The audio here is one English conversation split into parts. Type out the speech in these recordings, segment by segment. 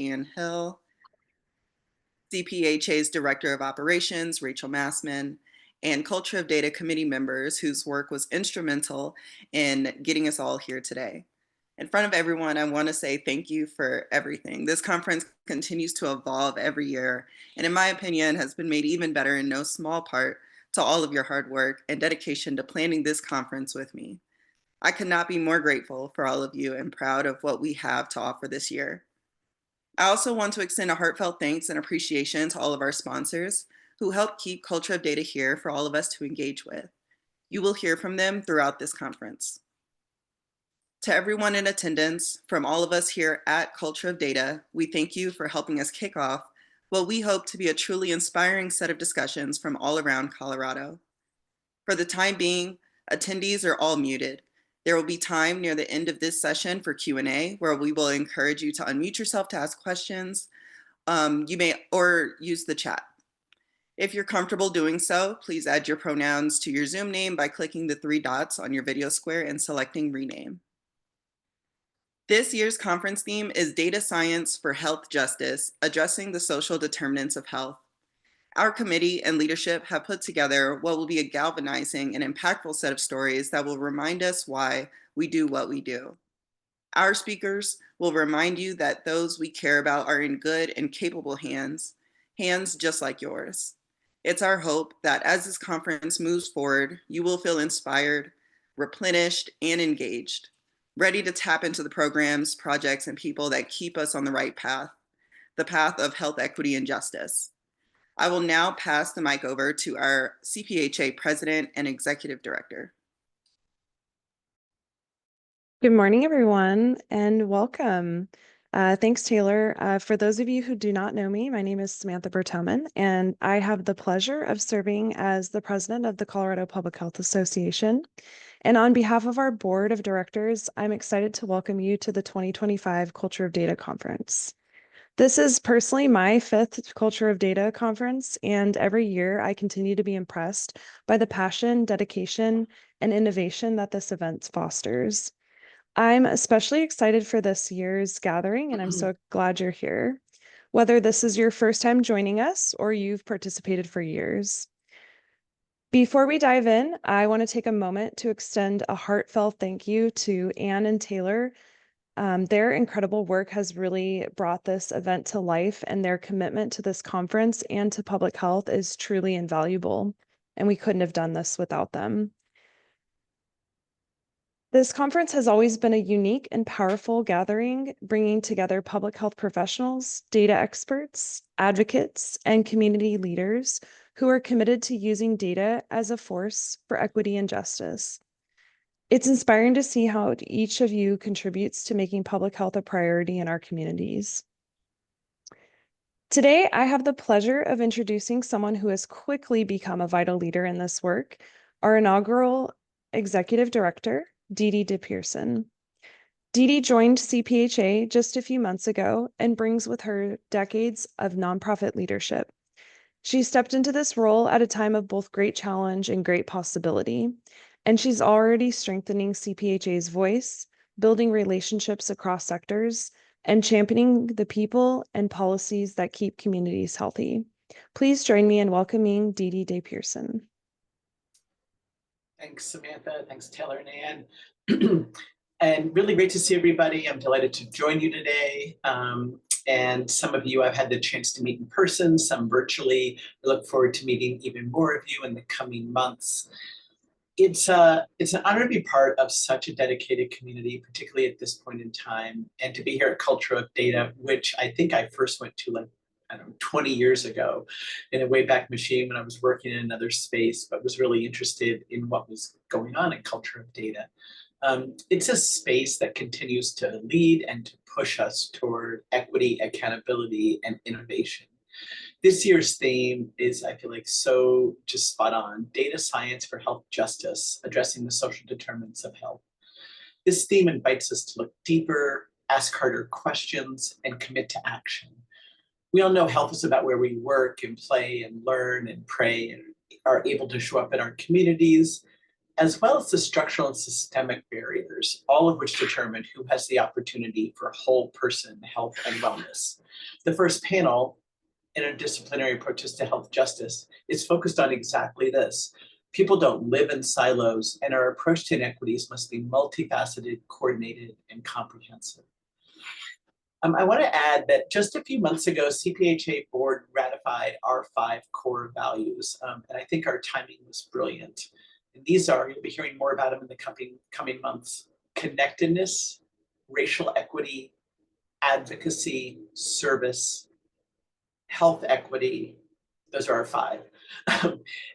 Ann Hill, CPHA's Director of Operations, Rachel Massman, and Culture of Data Committee members whose work was instrumental in getting us all here today. In front of everyone, I want to say thank you for everything. This conference continues to evolve every year, and in my opinion, has been made even better in no small part to all of your hard work and dedication to planning this conference with me. I could not be more grateful for all of you and proud of what we have to offer this year. I also want to extend a heartfelt thanks and appreciation to all of our sponsors who help keep Culture of Data here for all of us to engage with. You will hear from them throughout this conference. To everyone in attendance, from all of us here at Culture of Data, we thank you for helping us kick off what we hope to be a truly inspiring set of discussions from all around Colorado. For the time being, attendees are all muted. There will be time near the end of this session for Q&A, where we will encourage you to unmute yourself to ask questions. You may or use the chat. If you're comfortable doing so, please add your pronouns to your Zoom name by clicking the 3 dots on your video square and selecting Rename. This year's conference theme is Data Science for Health Justice, Addressing the Social Determinants of Health. Our committee and leadership have put together what will be a galvanizing and impactful set of stories that will remind us why we do what we do. Our speakers will remind you that those we care about are in good and capable hands just like yours. It's our hope that as this conference moves forward, you will feel inspired, replenished, and engaged, ready to tap into the programs, projects, and people that keep us on the right path, the path of health equity and justice. I will now pass the mic over to our CPHA President and Executive Director. Good morning, everyone, and welcome. Thanks, Taylor. For those of you who do not know me, my name is Samantha Bertoman, and I have the pleasure of serving as the president of the Colorado Public Health Association. And on behalf of our board of directors, I'm excited to welcome you to the 2025 Culture of Data Conference. This is personally my 5th Culture of Data conference, and every year I continue to be impressed by the passion, dedication, and innovation that this event fosters. I'm especially excited for this year's gathering, and I'm so glad you're here. Whether this is your first time joining us or you've participated for years. Before we dive in, I want to take a moment to extend a heartfelt thank you to Ann and Taylor. Their incredible work has really brought this event to life, and their commitment to this conference and to public health is truly invaluable, and we couldn't have done this without them. This conference has always been a unique and powerful gathering, bringing together public health professionals, data experts, advocates, and community leaders who are committed to using data as a force for equity and justice. It's inspiring to see how each of you contributes to making public health a priority in our communities. Today, I have the pleasure of introducing someone who has quickly become a vital leader in this work, our inaugural executive director, Dee DePearson. Dee joined CPHA just a few months ago and brings with her decades of nonprofit leadership. She stepped into this role at a time of both great challenge and great possibility, and she's already strengthening CPHA's voice, building relationships across sectors, and championing the people and policies that keep communities healthy. Please join me in welcoming Dee DePearson. Thanks, Samantha. Thanks, Taylor and Ann. And really great to see everybody. I'm delighted to join you today. And some of you I've had the chance to meet in person, some virtually. I look forward to meeting even more of you in the coming months. It's an honor to be part of such a dedicated community, particularly at this point in time, and to be here at Culture of Data, which I think I first went to 20 years ago in a Wayback Machine when I was working in another space, but was really interested in what was going on in Culture of Data. It's a space that continues to lead and to push us toward equity, accountability, and innovation. This year's theme is, I feel like, so just spot on: data science for health justice, addressing the social determinants of health. This theme invites us to look deeper, ask harder questions, and commit to action. We all know health is about where we work and play and learn and pray and are able to show up in our communities. as well as the structural and systemic barriers, all of which determine who has the opportunity for whole person health and wellness. The first panel, Interdisciplinary Approaches to Health Justice, is focused on exactly this. People don't live in silos, and our approach to inequities must be multifaceted, coordinated, and comprehensive. I want to add that just a few months ago, CPHA board ratified our 5 core values, and I think our timing was brilliant. And these are, you'll be hearing more about them in the coming months: connectedness, racial equity, advocacy, service, health equity. Those are our 5.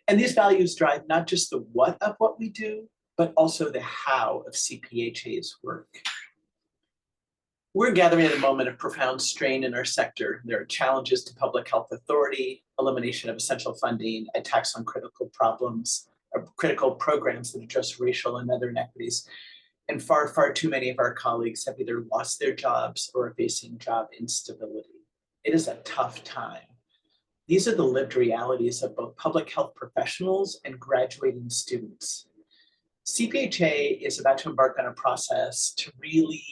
And these values drive not just the what of what we do, but also the how of CPHA's work. We're gathering at a moment of profound strain in our sector. There are challenges to public health authority, elimination of essential funding, attacks on critical programs that address racial and other inequities. And far, far too many of our colleagues have either lost their jobs or are facing job instability. It is a tough time. These are the lived realities of both public health professionals and graduating students. CPHA is about to embark on a process to really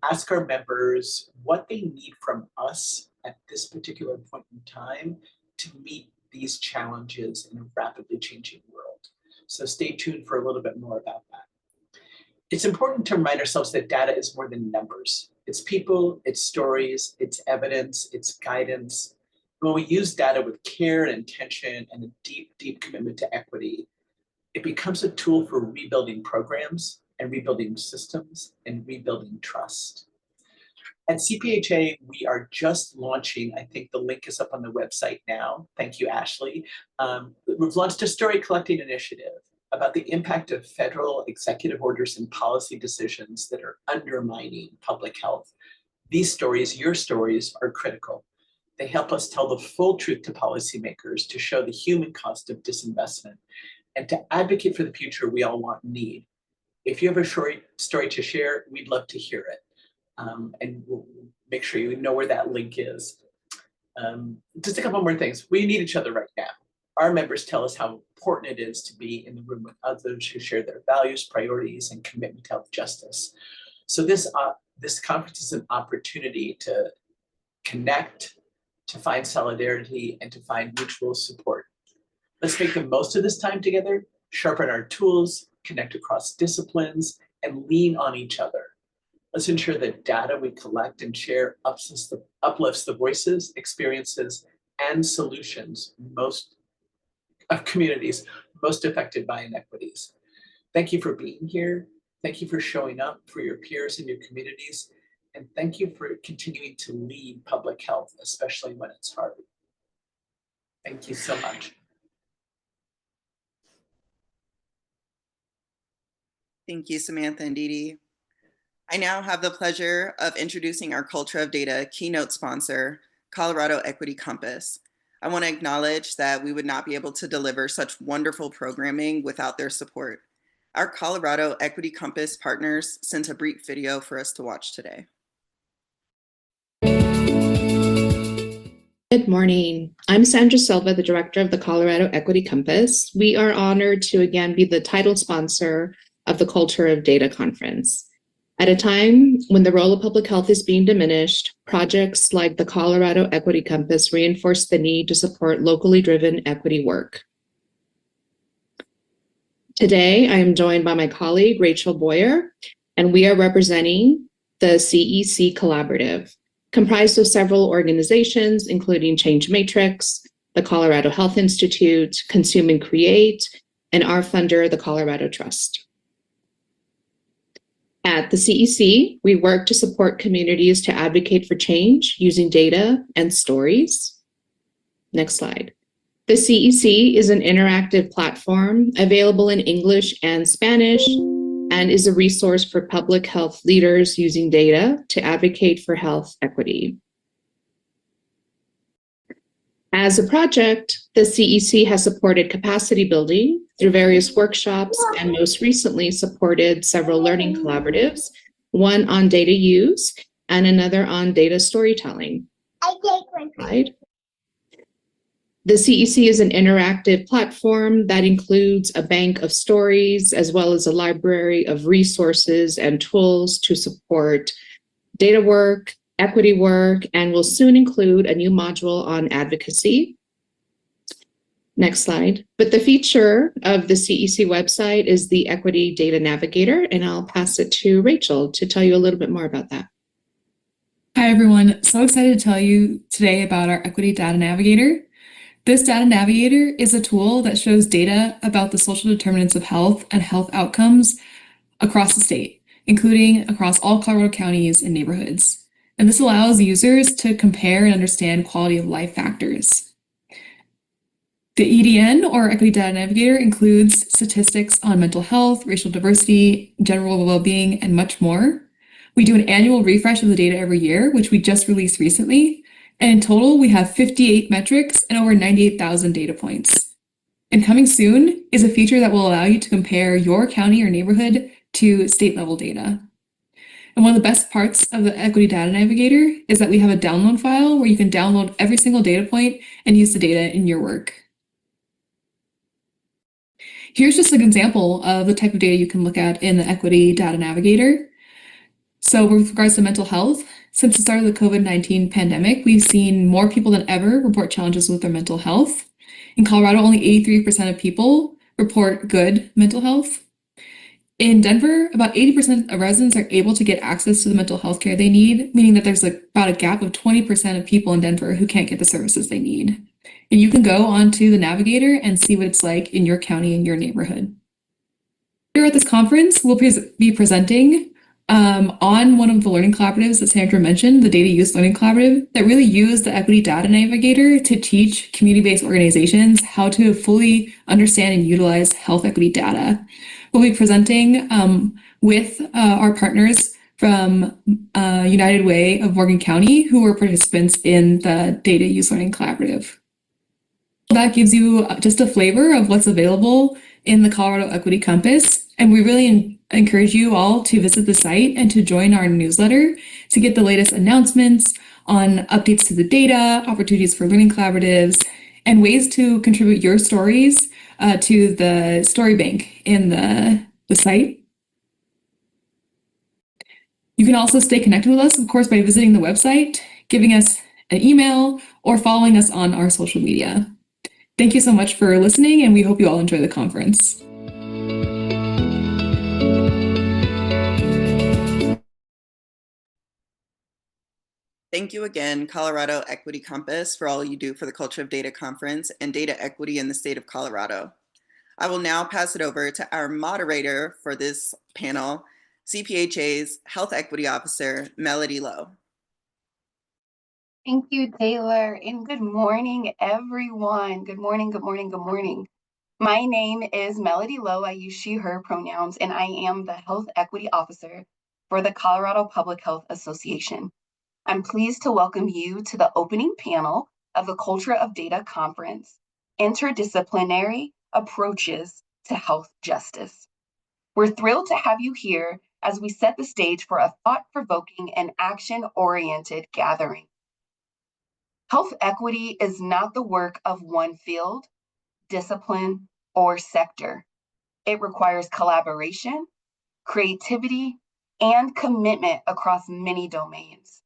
ask our members what they need from us at this particular point in time to meet these challenges in a rapidly changing world. So stay tuned for a little bit more about that. It's important to remind ourselves that data is more than numbers. It's people, it's stories, it's evidence, it's guidance. When we use data with care and intention and a deep, deep commitment to equity, it becomes a tool for rebuilding programs and rebuilding systems and rebuilding trust. At CPHA, we are just launching, I think the link is up on the website now. Thank you, Ashley. We've launched a story collecting initiative about the impact of federal executive orders and policy decisions that are undermining public health. These stories, your stories, are critical. They help us tell the full truth to policymakers, to show the human cost of disinvestment, and to advocate for the future we all want and need. If you have a story to share, we'd love to hear it. And we'll make sure you know where that link is. Just a couple more things. We need each other right now. Our members tell us how important it is to be in the room with others who share their values, priorities, and commitment to health justice. So this conference is an opportunity to connect, to find solidarity, and to find mutual support. Let's make the most of this time together, sharpen our tools, connect across disciplines, and lean on each other. Let's ensure that data we collect and share uplifts the voices, experiences, and solutions of communities most affected by inequities. Thank you for being here. Thank you for showing up for your peers and your communities. And thank you for continuing to lead public health, especially when it's hard. Thank you so much. Thank you, Samantha and Dee. I now have the pleasure of introducing our Culture of Data keynote sponsor, Colorado Equity Compass. I want to acknowledge that we would not be able to deliver such wonderful programming without their support. Our Colorado Equity Compass partners sent a brief video for us to watch today. Good morning. I'm Sandra Silva, the director of the Colorado Equity Compass. We are honored to again be the title sponsor of the Culture of Data Conference. At a time when the role of public health is being diminished, projects like the Colorado Equity Compass reinforce the need to support locally driven equity work. Today, I am joined by my colleague, Rachel Boyer, and we are representing the CEC Collaborative, comprised of several organizations, including Change Matrix, the Colorado Health Institute, Consume and Create, and our funder, the Colorado Trust. At the CEC, we work to support communities to advocate for change using data and stories. Next slide. The CEC is an interactive platform available in English and Spanish and is a resource for public health leaders using data to advocate for health equity. As a project, the CEC has supported capacity building through various workshops and most recently supported several learning collaboratives, one on data use and another on data storytelling. Slide. The CEC is an interactive platform that includes a bank of stories as well as a library of resources and tools to support data work, equity work, and will soon include a new module on advocacy. Next slide. But the feature of the CEC website is the Equity Data Navigator, and I'll pass it to Rachel to tell you a little bit more about that. Hi, everyone. So excited to tell you today about our Equity Data Navigator. This Data Navigator is a tool that shows data about the social determinants of health and health outcomes across the state, including across all Colorado counties and neighborhoods. And this allows users to compare and understand quality of life factors. The EDN, or Equity Data Navigator, includes statistics on mental health, racial diversity, general well-being, and much more. We do an annual refresh of the data every year, which we just released recently. And in total, we have 58 metrics and over 98,000 data points. And coming soon is a feature that will allow you to compare your county or neighborhood to state-level data. And one of the best parts of the Equity Data Navigator is that we have a download file where you can download every single data point and use the data in your work. Here's just an example of the type of data you can look at in the Equity Data Navigator. So with regards to mental health, since the start of the COVID-19 pandemic, we've seen more people than ever report challenges with their mental health. In Colorado, only 83% of people report good mental health. In Denver, about 80% of residents are able to get access to the mental health care they need, meaning that there's about a gap of 20% of people in Denver who can't get the services they need. And you can go onto the Navigator and see what it's like in your county and your neighborhood. Here at this conference, we'll be presenting on one of the learning collaboratives that Sandra mentioned, the Data Use Learning Collaborative, that really use the Equity Data Navigator to teach community-based organizations how to fully understand and utilize health equity data. We'll be presenting with our partners from United Way of Morgan County, who were participants in the Data Use Learning Collaborative. That gives you just a flavor of what's available in the Colorado Equity Compass, and we really encourage you all to visit the site and to join our newsletter to get the latest announcements on updates to the data, opportunities for learning collaboratives, and ways to contribute your stories to the story bank in the site. You can also stay connected with us, of course, by visiting the website, giving us an email, or following us on our social media. Thank you so much for listening, and we hope you all enjoy the conference. Thank you again, Colorado Equity Compass, for all you do for the Culture of Data Conference and data equity in the state of Colorado. I will now pass it over to our moderator for this panel, CPHA's Health Equity Officer, Melody Lowe. Thank you, Taylor, and good morning, everyone. Good morning, good morning, good morning. My name is Melody Lowe. I use she, her pronouns, and I am the Health Equity Officer for the Colorado Public Health Association. I'm pleased to welcome you to the opening panel of the Culture of Data Conference, Interdisciplinary Approaches to Health Justice. We're thrilled to have you here as we set the stage for a thought-provoking and action-oriented gathering. Health equity is not the work of one field, discipline, or sector. It requires collaboration, creativity, and commitment across many domains.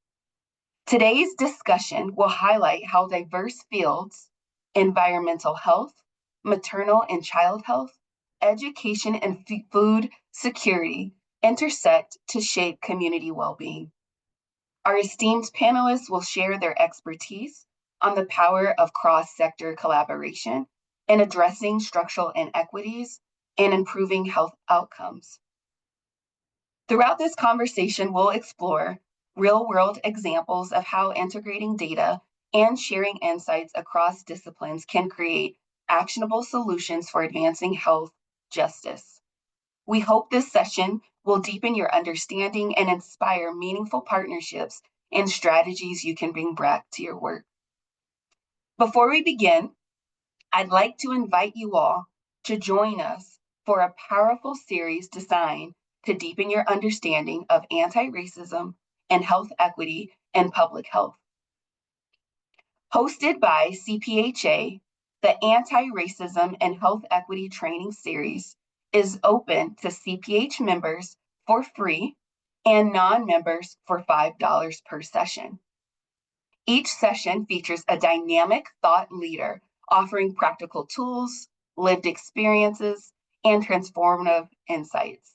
Today's discussion will highlight how diverse fields, environmental health, maternal and child health, education, and food security intersect to shape community well-being. Our esteemed panelists will share their expertise on the power of cross-sector collaboration in addressing structural inequities and improving health outcomes. Throughout this conversation, we'll explore real-world examples of how integrating data and sharing insights across disciplines can create actionable solutions for advancing health justice. We hope this session will deepen your understanding and inspire meaningful partnerships and strategies you can bring back to your work. Before we begin, I'd like to invite you all to join us for a powerful series designed to deepen your understanding of anti-racism and health equity and public health. Hosted by CPHA The Anti-Racism and Health Equity Training Series is open to CPH members for free and non-members for $5 per session. Each session features a dynamic thought leader offering practical tools, lived experiences, and transformative insights.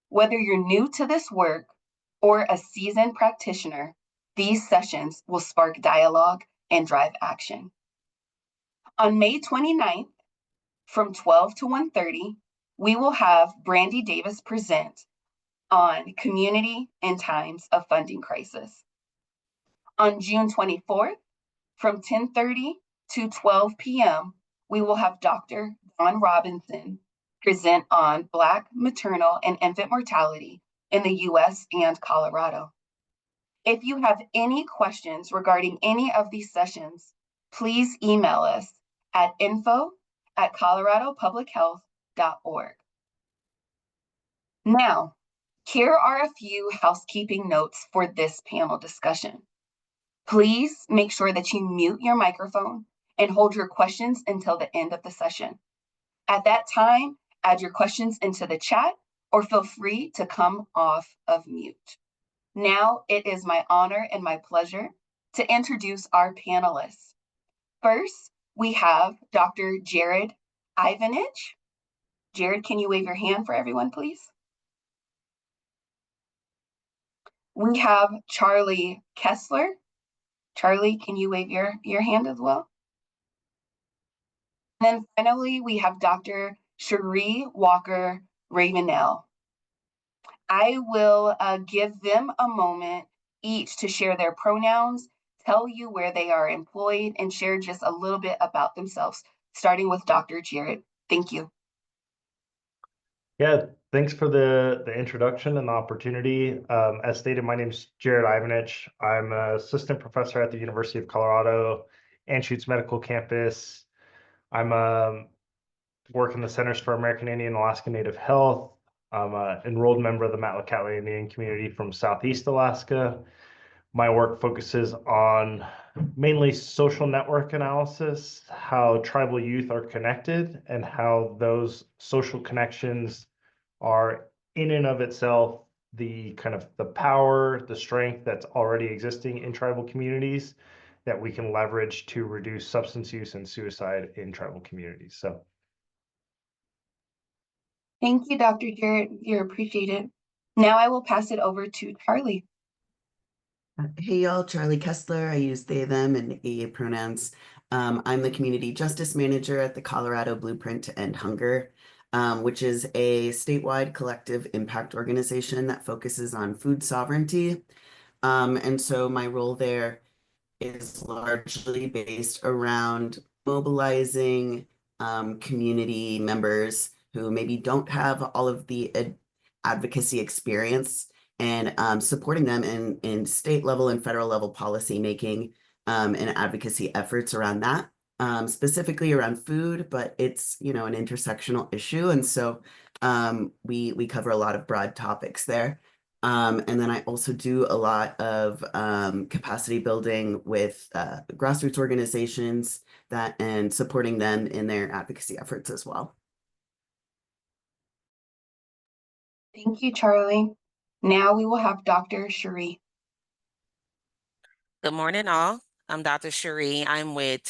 Whether you're new to this work or a seasoned practitioner, these sessions will spark dialogue and drive action. On May 29th, from 12 to 1:30, we will have Brandy Davis present on community in times of funding crisis. On June 24th, from 10:30 to 12 p.m., we will have Dr. Dawn Robinson present on Black maternal and infant mortality in the US and Colorado. If you have any questions regarding any of these sessions, please email us at info@coloradopublichealth.org. Now, here are a few housekeeping notes for this panel discussion. Please make sure that you mute your microphone and hold your questions until the end of the session. At that time, add your questions into the chat or feel free to come off of mute. Now it is my honor and my pleasure to introduce our panelists. First, we have Dr. Jared Ivanich. Jared, can you wave your hand for everyone, please? We have Charlie Kessler. Charlie, can you wave your hand as well? And then finally, we have Dr. Cherie Walker Ravenel. I will give them a moment each to share their pronouns, tell you where they are employed, and share just a little bit about themselves, starting with Dr. Jared. Thank you. Yeah, thanks for the introduction and the opportunity. As stated, my name is Jared Ivanich. I'm an assistant professor at the University of Colorado, Anschutz Medical Campus. I'm work in the Centers for American Indian and Alaska Native Health. I'm an enrolled member of the Metlakatla Indian community from Southeast Alaska. My work focuses on mainly social network analysis, how tribal youth are connected, and how those social connections are in and of itself the kind of the power, the strength that's already existing in tribal communities that we can leverage to reduce substance use and suicide in tribal communities. So thank you, Dr. Jared. You're appreciated. Now I will pass it over to Charlie. Hey y'all, Charlie Kessler. I use they, them, and AA pronouns. I'm the community justice manager at the Colorado Blueprint to End Hunger, which is a statewide collective impact organization that focuses on food sovereignty. And so my role there is largely based around mobilizing community members who maybe don't have all of the advocacy experience and supporting them in state level and federal level policy making and advocacy efforts around that, specifically around food, but it's, you know, an intersectional issue. And so we cover a lot of broad topics there. And then I also do a lot of capacity building with grassroots organizations and supporting them in their advocacy efforts as well. Thank you, Charlie. Now we will have Dr. Cherie. Good morning, all. I'm Dr. Cherie. I'm the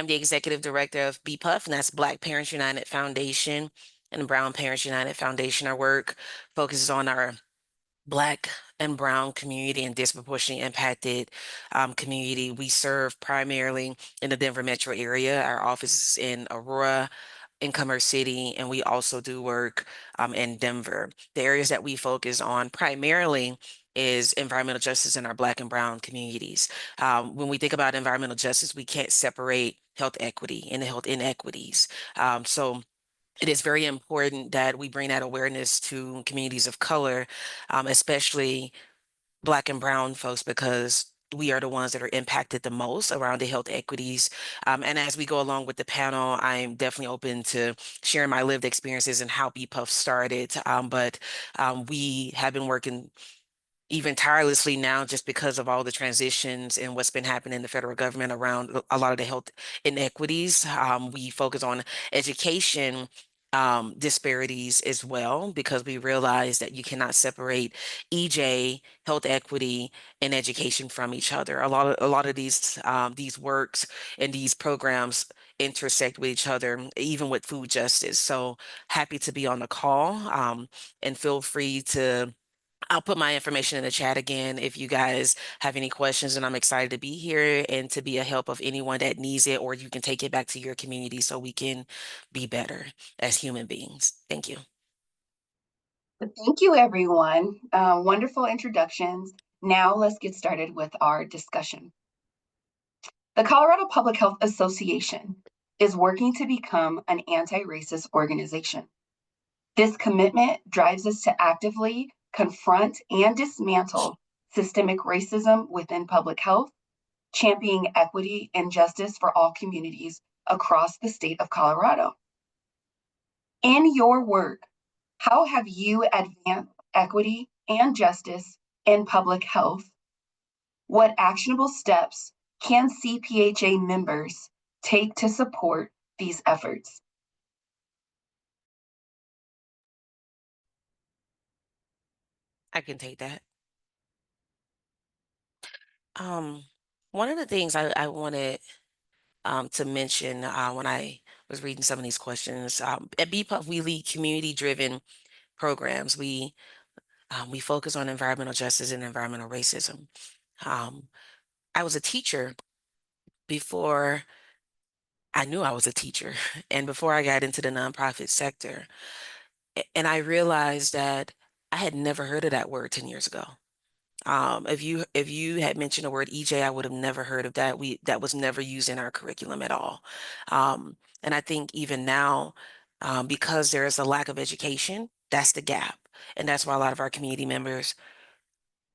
executive director of BPUF, and that's Black Parents United Foundation and Brown Parents United Foundation. Our work focuses on our Black and Brown community and disproportionately impacted community. We serve primarily in the Denver metro area. Our office is in Aurora, in Commerce City, and we also do work in Denver. The areas that we focus on primarily is environmental justice in our Black and Brown communities. When we think about environmental justice, we can't separate health equity and the health inequities. So it is very important that we bring that awareness to communities of color, especially Black and Brown folks, because we are the ones that are impacted the most around the health equities. And as we go along with the panel, I'm definitely open to sharing my lived experiences and how BPUF started. But we have been working even tirelessly now just because of all the transitions and what's been happening in the federal government around a lot of the health inequities. We focus on education disparities as well, because we realize that you cannot separate EJ, health equity, and education from each other. A lot of these works and these programs intersect with each other, even with food justice. So happy to be on the call, and feel free to. I'll put my information in the chat again if you guys have any questions, and I'm excited to be here and to be a help of anyone that needs it, or you can take it back to your community so we can be better as human beings. Thank you. Thank you, everyone. Wonderful introductions. Now let's get started with our discussion. The Colorado Public Health Association is working to become an anti-racist organization. This commitment drives us to actively confront and dismantle systemic racism within public health, championing equity and justice for all communities across the state of Colorado. In your work, how have you advanced equity and justice in public health? What actionable steps can CPHA members take to support these efforts? I can take that. One of the things I wanted to mention when I was reading some of these questions, at BPUF, we lead community-driven programs. We focus on environmental justice and environmental racism. I was a teacher before I knew I was a teacher and before I got into the nonprofit sector. And I realized that I had never heard of that word 10 years ago. If you had mentioned the word EJ, I would have never heard of that. That was never used in our curriculum at all. And I think even now, because there is a lack of education, that's the gap. And that's why a lot of our community members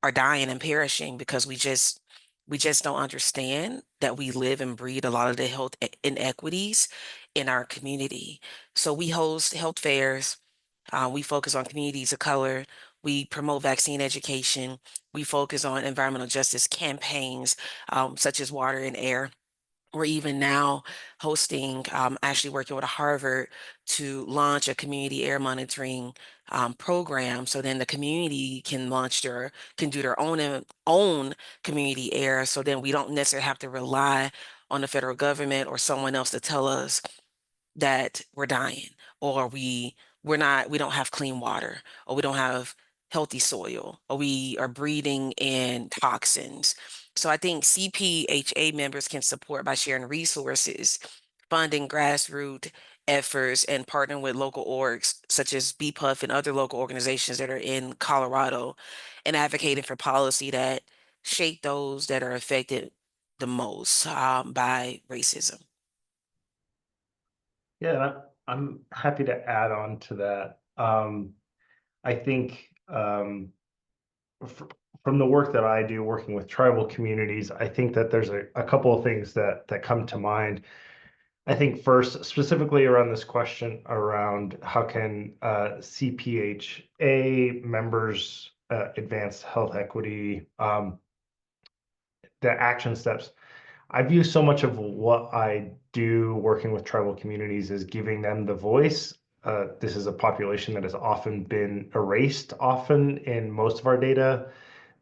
are dying and perishing, because we just don't understand that we live and breed a lot of the health inequities in our community. So we host health fairs. We focus on communities of color. We promote vaccine education. We focus on environmental justice campaigns, such as water and air. We're even now hosting, actually working with Harvard to launch a community air monitoring program. So then the community can do their own community air. So then we don't necessarily have to rely on the federal government or someone else to tell us that we're dying, or we don't have clean water, or we don't have healthy soil, or we are breathing in toxins. So I think CPHA members can support by sharing resources, funding grassroots efforts, and partnering with local orgs such as BPUF and other local organizations that are in Colorado, and advocating for policy that shape those that are affected the most by racism. Yeah, I'm happy to add on to that. I think from the work that I do working with tribal communities, I think that there's a couple of things that come to mind. I think first, specifically around this question around how can CPHA members advance health equity, the action steps. I view so much of what I do working with tribal communities as giving them the voice. This is a population that has often been erased, often in most of our data.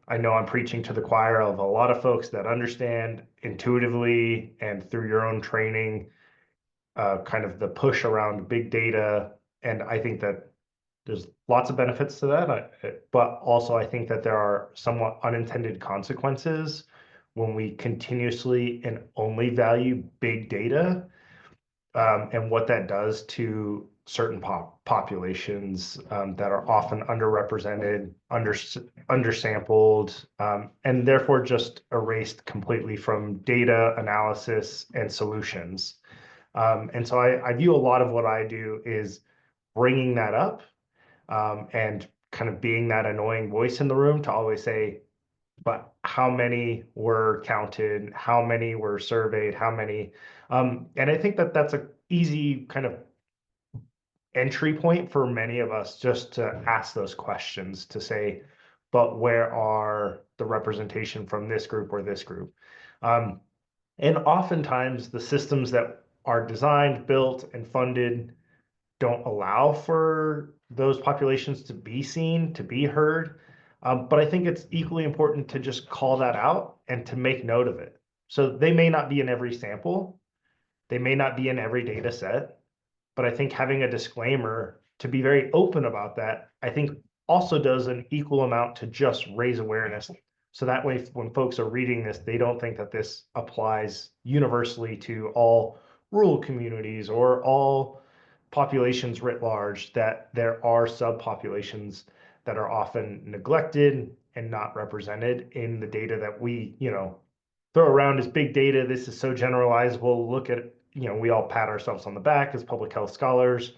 I know I'm preaching to the choir of a lot of folks that understand intuitively and through your own training, kind of the push around big data. And I think that there's lots of benefits to that, but also I think that there are somewhat unintended consequences when we continuously and only value big data, and what that does to certain populations that are often underrepresented, undersampled, and therefore just erased completely from data analysis and solutions. And so I view a lot of what I do is bringing that up, and kind of being that annoying voice in the room to always say, but how many were counted? How many were surveyed? How many? And I think that that's an easy kind of entry point for many of us, just to ask those questions, to say, but where are the representation from this group or this group? And oftentimes the systems that are designed, built, and funded don't allow for those populations to be seen, to be heard. But I think it's equally important to just call that out and to make note of it. So they may not be in every sample, they may not be in every data set, but I think having a disclaimer to be very open about that, I think also does an equal amount to just raise awareness. So that way, when folks are reading this, they don't think that this applies universally to all rural communities or all populations writ large, that there are subpopulations that are often neglected and not represented in the data that we, throw around as big data. This is so generalizable. Look at, we all pat ourselves on the back as public health scholars,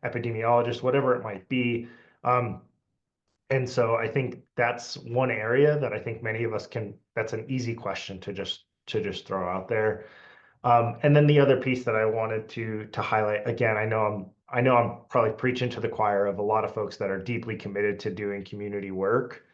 epidemiologists, whatever it might be. And so I think that's one area that I think many of us that's an easy question to just throw out there. And then the other piece that I wanted to highlight, again, I know I'm probably preaching to the choir of a lot of folks that are deeply committed to doing community work.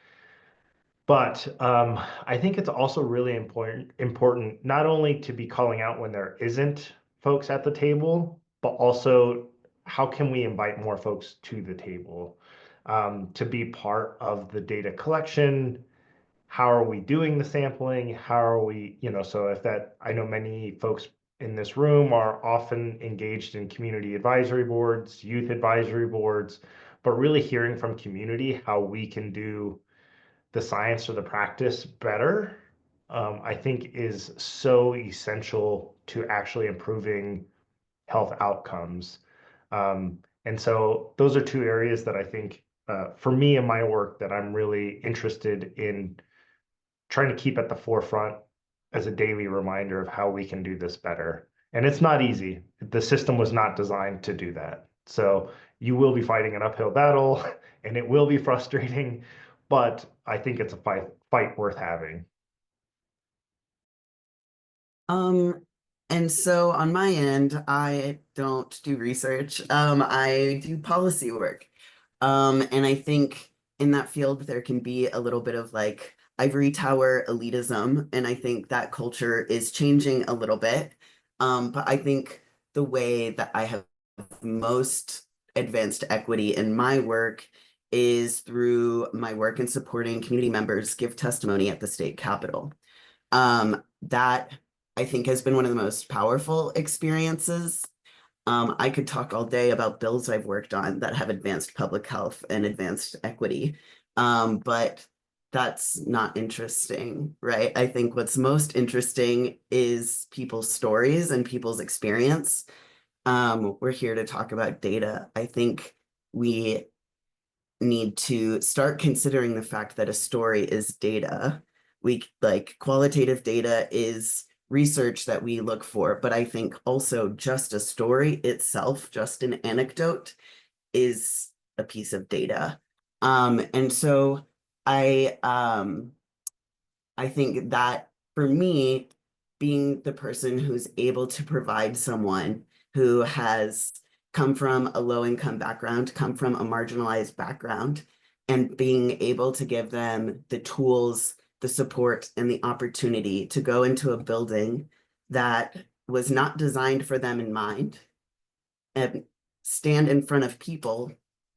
But I think it's also really important not only to be calling out when there isn't folks at the table, but also how can we invite more folks to the table to be part of the data collection? How are we doing the sampling? How are we, so I know many folks in this room are often engaged in community advisory boards, youth advisory boards, but really hearing from community how we can do the science or the practice better, I think is so essential to actually improving health outcomes. And so those are two areas that I think for me in my work that I'm really interested in trying to keep at the forefront as a daily reminder of how we can do this better. And it's not easy. The system was not designed to do that. So you will be fighting an uphill battle and it will be frustrating, but I think it's a fight worth having. And so on my end, I don't do research. I do policy work. And I think in that field, there can be a little bit of like ivory tower elitism. And I think that culture is changing a little bit. But I think the way that I have most advanced equity in my work is through my work in supporting community members give testimony at the state capitol. That I think has been one of the most powerful experiences. I could talk all day about bills I've worked on that have advanced public health and advanced equity, but that's not interesting, right? I think what's most interesting is people's stories and people's experience. We're here to talk about data. I think we need to start considering the fact that a story is data. Qualitative data is research that we look for, but I think also just a story itself, just an anecdote, is a piece of data. And so I think that for me, being the person who's able to provide someone who has come from a low-income background, come from a marginalized background, and being able to give them the tools, the support, and the opportunity to go into a building that was not designed for them in mind and stand in front of people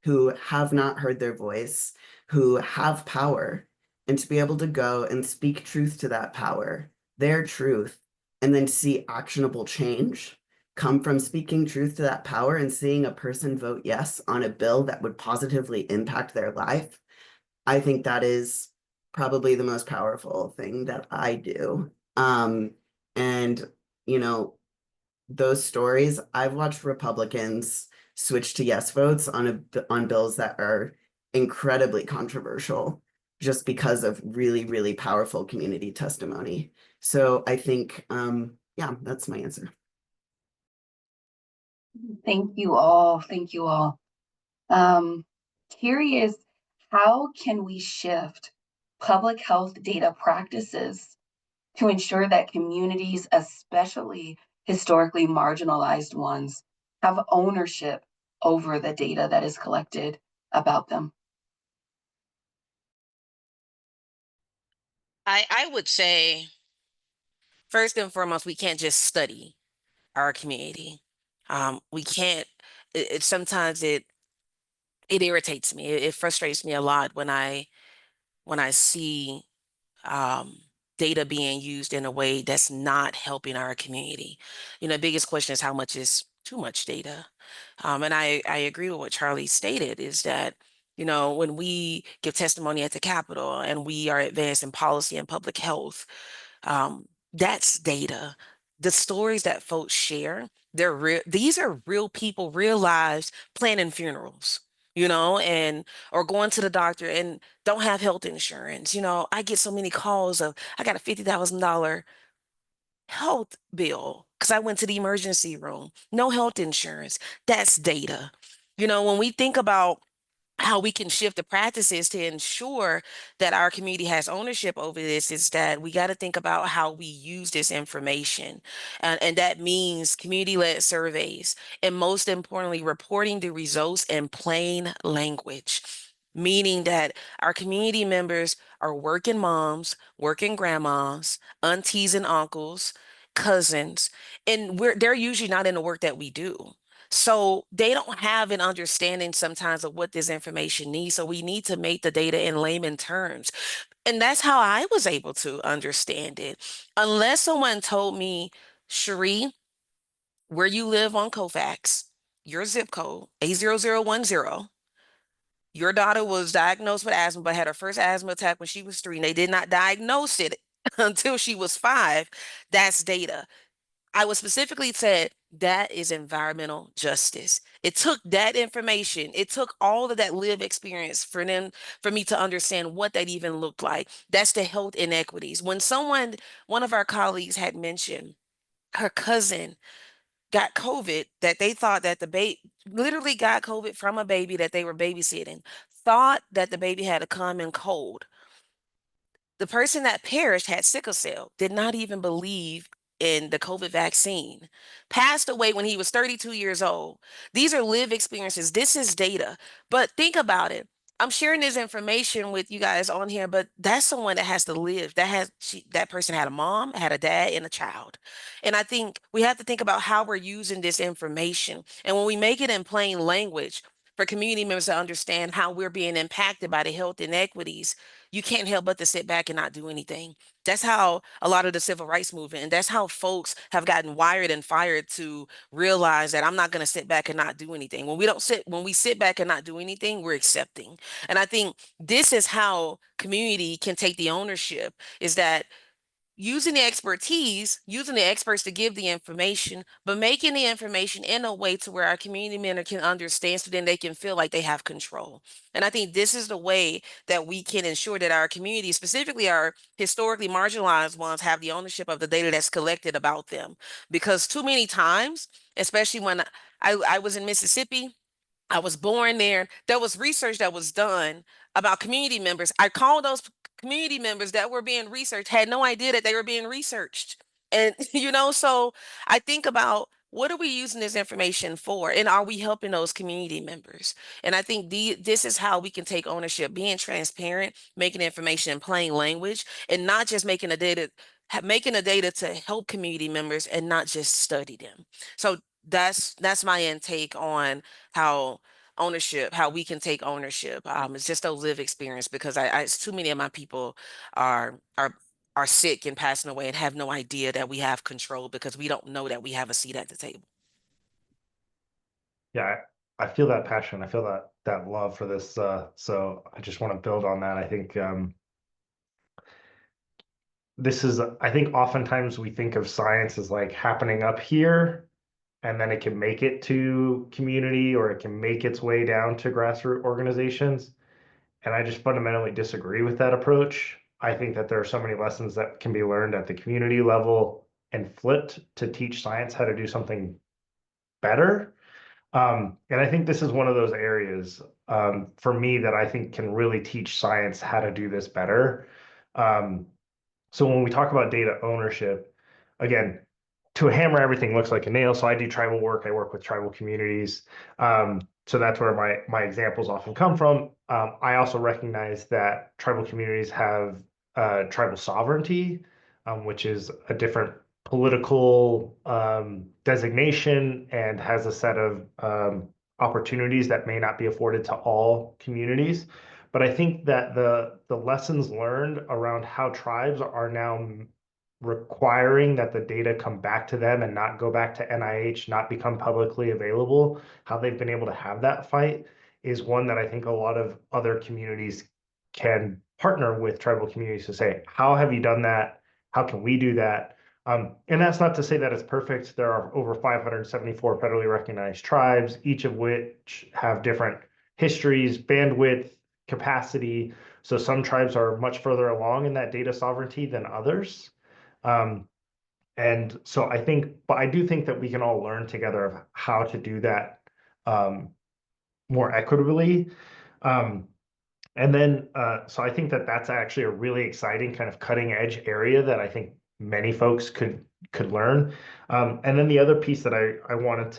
who have not heard their voice, who have power, and to be able to go and speak truth to that power, their truth, and then see actionable change come from speaking truth to that power and seeing a person vote yes on a bill that would positively impact their life. I think that is probably the most powerful thing that I do. And, those stories, I've watched Republicans switch to yes votes on bills that are incredibly controversial just because of really, really powerful community testimony. So I think, yeah, that's my answer. Thank you all. Thank you all. Curious, how can we shift public health data practices to ensure that communities, especially historically marginalized ones, have ownership over the data that is collected about them? I would say, first and foremost, we can't just study our community. We can't, sometimes it irritates me. It frustrates me a lot when I see um, data being used in a way that's not helping our community. The biggest question is how much is too much data? And I agree with what Charlie stated is that, when we give testimony at the Capitol and we are advancing policy and public health, that's data. The stories that folks share, they're real. These are real people, real lives planning funerals, and or going to the doctor and don't have health insurance. I get so many calls of I got a $50,000 health bill because I went to the emergency room. No health insurance. That's data. When we think about how we can shift the practices to ensure that our community has ownership over this is that we got to think about how we use this information. And that means community-led surveys, and most importantly, reporting the results in plain language, meaning that our community members are working moms, working grandmas, aunties and uncles, cousins, and they're usually not in the work that we do. So they don't have an understanding sometimes of what this information needs. So we need to make the data in layman terms. And that's how I was able to understand it. Unless someone told me, Cherie, where you live on Kofax, your zip code, 80010, your daughter was diagnosed with asthma, but had her first asthma attack when she was 3, and they did not diagnose it until she was 5. That's data. I was specifically said that is environmental justice. It took that information. It took all of that lived experience for me to understand what that even looked like. That's the health inequities. When one of our colleagues had mentioned her cousin got COVID, that they thought that the baby literally got COVID from a baby that they were babysitting, thought that the baby had a common cold. The person that perished had sickle cell, did not even believe in the COVID vaccine, passed away when he was 32 years old. These are lived experiences. This is data. But think about it. I'm sharing this information with you guys on here, but that's someone that has to live. That person had a mom, had a dad, and a child. And I think we have to think about how we're using this information. And when we make it in plain language for community members to understand how we're being impacted by the health inequities, you can't help but to sit back and not do anything. That's how a lot of the civil rights movement, and that's how folks have gotten wired and fired to realize that I'm not going to sit back and not do anything. When we sit back and not do anything, we're accepting. And I think this is how community can take the ownership, is that using the expertise, using the experts to give the information, but making the information in a way to where our community members can understand so then they can feel like they have control. And I think this is the way that we can ensure that our community, specifically our historically marginalized ones, have the ownership of the data that's collected about them. Because too many times, especially when I was in Mississippi, I was born there. There was research that was done about community members. I called those community members that were being researched, had no idea that they were being researched. And, so I think about what are we using this information for? And are we helping those community members? And I think this is how we can take ownership, being transparent, making information in plain language, and not just making making the data to help community members and not just study them. So that's my intake on how we can take ownership. It's just a live experience because it's too many of my people are are are sick and passing away and have no idea that we have control because we don't know that we have a seat at the table. Yeah, I feel that passion. I feel that love for this. So I just want to build on that. I think I think oftentimes we think of science as like happening up here, and then it can make it to community or it can make its way down to grassroots organizations. And I just fundamentally disagree with that approach. I think that there are so many lessons that can be learned at the community level and flipped to teach science how to do something better. And I think this is one of those areas for me that I think can really teach science how to do this better. So when we talk about data ownership, again, to a hammer, everything looks like a nail. So I do tribal work. I work with tribal communities. So that's where my examples often come from. I also recognize that tribal communities have tribal sovereignty, which is a different political designation and has a set of opportunities that may not be afforded to all communities. But I think that the lessons learned around how tribes are now requiring that the data come back to them and not go back to NIH, not become publicly available, how they've been able to have that fight is one that I think a lot of other communities can partner with tribal communities to say, how have you done that? How can we do that? And that's not to say that it's perfect. There are over 574 federally recognized tribes, each of which have different histories, bandwidth, capacity. So some tribes are much further along in that data sovereignty than others. And so but I do think that we can all learn together of how to do that more equitably. And then, so I think that that's actually a really exciting kind of cutting edge area that I think many folks could learn. And then the other piece that I wanted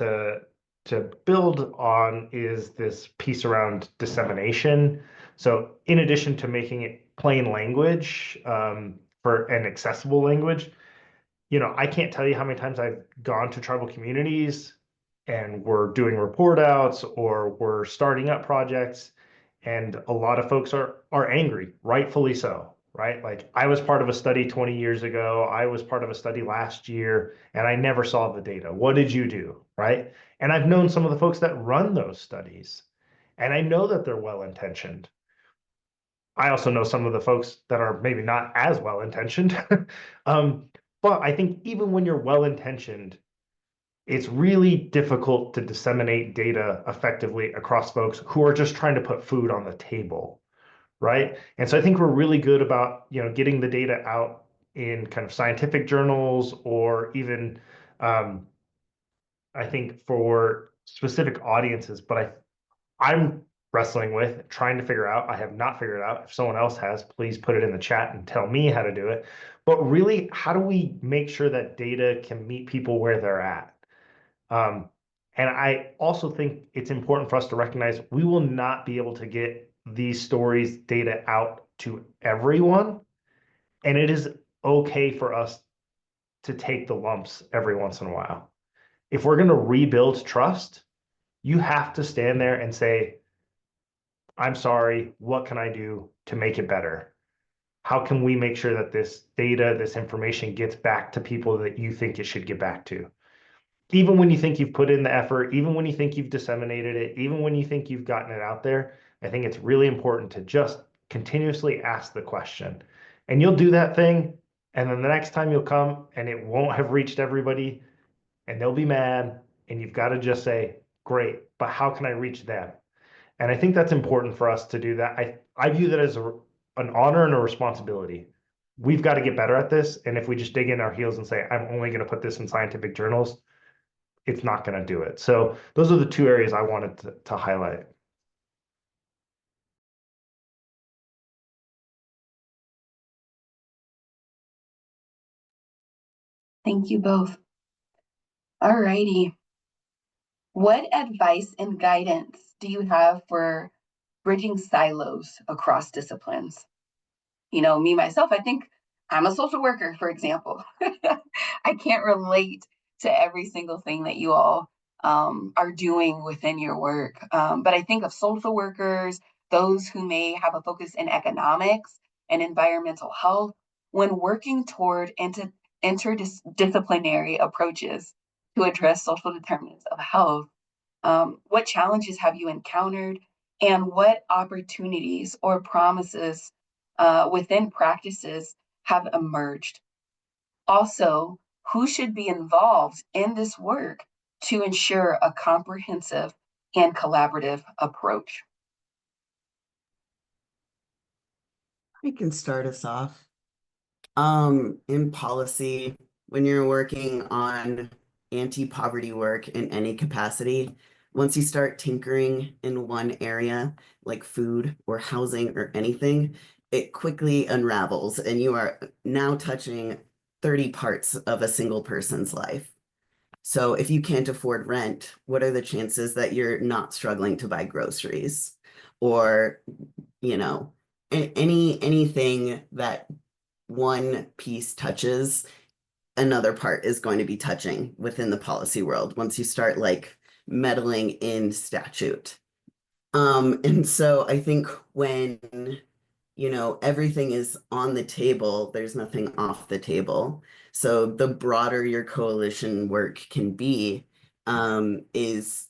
to build on is this piece around dissemination. So in addition to making it plain language for an accessible language, I can't tell you how many times I've gone to tribal communities and we're doing report outs or we're starting up projects, and a lot of folks are angry, rightfully so, right? Like, I was part of a study 20 years ago, I was part of a study last year, and I never saw the data. What did you do, right? And I've known some of the folks that run those studies, and I know that they're well-intentioned. I also know some of the folks that are maybe not as well-intentioned. But I think even when you're well-intentioned, it's really difficult to disseminate data effectively across folks who are just trying to put food on the table, right? And so I think we're really good about, getting the data out in kind of scientific journals, or even, I think, for specific audiences. But I'm wrestling with trying to figure out. I have not figured out. If someone else has, please put it in the chat and tell me how to do it. But really, how do we make sure that data can meet people where they're at? And I also think it's important for us to recognize we will not be able to get these stories, data out to everyone. And it is okay for us to take the lumps every once in a while. If we're going to rebuild trust, you have to stand there and say, I'm sorry, what can I do to make it better? How can we make sure that this data, this information gets back to people that you think it should get back to? Even when you think you've put in the effort, even when you think you've disseminated it, even when you think you've gotten it out there, I think it's really important to just continuously ask the question. And you'll do that thing, and then the next time you'll come and it won't have reached everybody, and they'll be mad, and you've got to just say, great, but how can I reach them? And I think that's important for us to do that. I view that as an honor and a responsibility. We've got to get better at this. And if we just dig in our heels and say, I'm only going to put this in scientific journals, it's not going to do it. So those are the two areas I wanted to highlight. Thank you both. All righty. What advice and guidance do you have for bridging silos across disciplines? Me, myself, I think I'm a social worker, for example. I can't relate to every single thing that you all are doing within your work. But I think of social workers, those who may have a focus in economics and environmental health, when working toward interdisciplinary approaches to address social determinants of health. What challenges have you encountered, and what opportunities or promises within practices have emerged? Also, who should be involved in this work to ensure a comprehensive and collaborative approach? I can start us off. In policy, when you're working on anti-poverty work in any capacity, once you start tinkering in one area, like food or housing or anything, it quickly unravels and you are now touching 30 parts of a single person's life. So if you can't afford rent, what are the chances that you're not struggling to buy groceries? Or, anything that one piece touches, another part is going to be touching within the policy world once you start like meddling in statute. And so I think when, everything is on the table, there's nothing off the table. So the broader your coalition work can be, is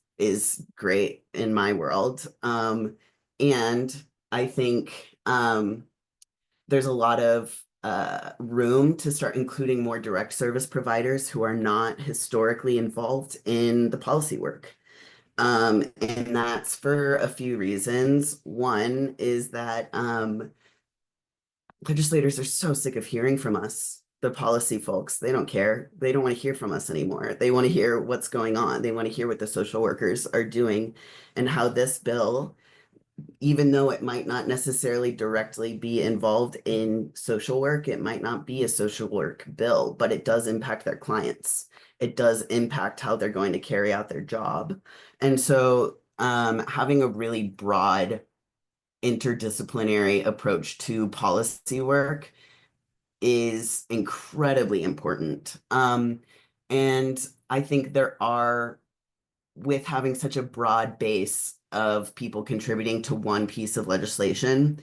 great in my world. And I think there's a lot of room to start including more direct service providers who are not historically involved in the policy work. And that's for a few reasons. One is that legislators are so sick of hearing from us, the policy folks. They don't care. They don't want to hear from us anymore. They want to hear what's going on. They want to hear what the social workers are doing and how this bill, even though it might not necessarily directly be involved in social work, it might not be a social work bill, but it does impact their clients. It does impact how they're going to carry out their job. And so having a really broad interdisciplinary approach to policy work is incredibly important. And I think with having such a broad base of people contributing to one piece of legislation,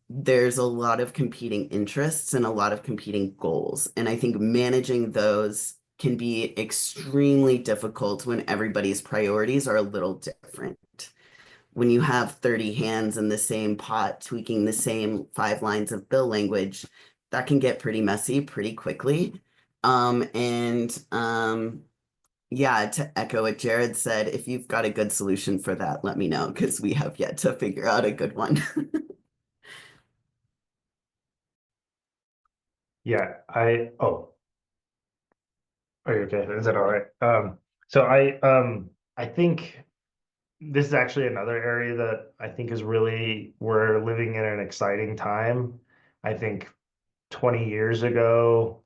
there's a lot of competing interests and a lot of competing goals. And I think managing those can be extremely difficult when everybody's priorities are a little different. When you have 30 hands in the same pot tweaking the same 5 lines of bill language, that can get pretty messy pretty quickly. Yeah, to echo what Jared said, if you've got a good solution for that, let me know, because we have yet to figure out a good one. Yeah, are you okay? Is that all right? So I think this is actually another area that I think is really, we're living in an exciting time. I think 20 years ago,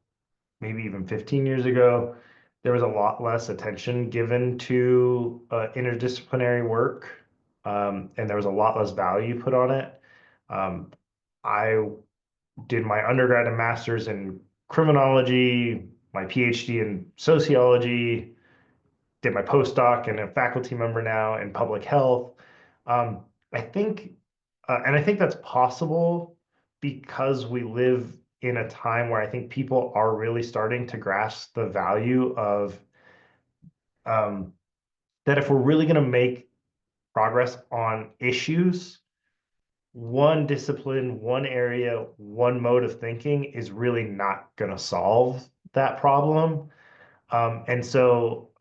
maybe even 15 years ago, there was a lot less attention given to interdisciplinary work, and there was a lot less value put on it. I did my undergrad and master's in criminology, my PhD in sociology, did my postdoc and a faculty member now in public health. I think, and I think that's possible because we live in a time where I think people are really starting to grasp the value of that if we're really going to make progress on issues, one discipline, one area, one mode of thinking is really not going to solve that problem. And so,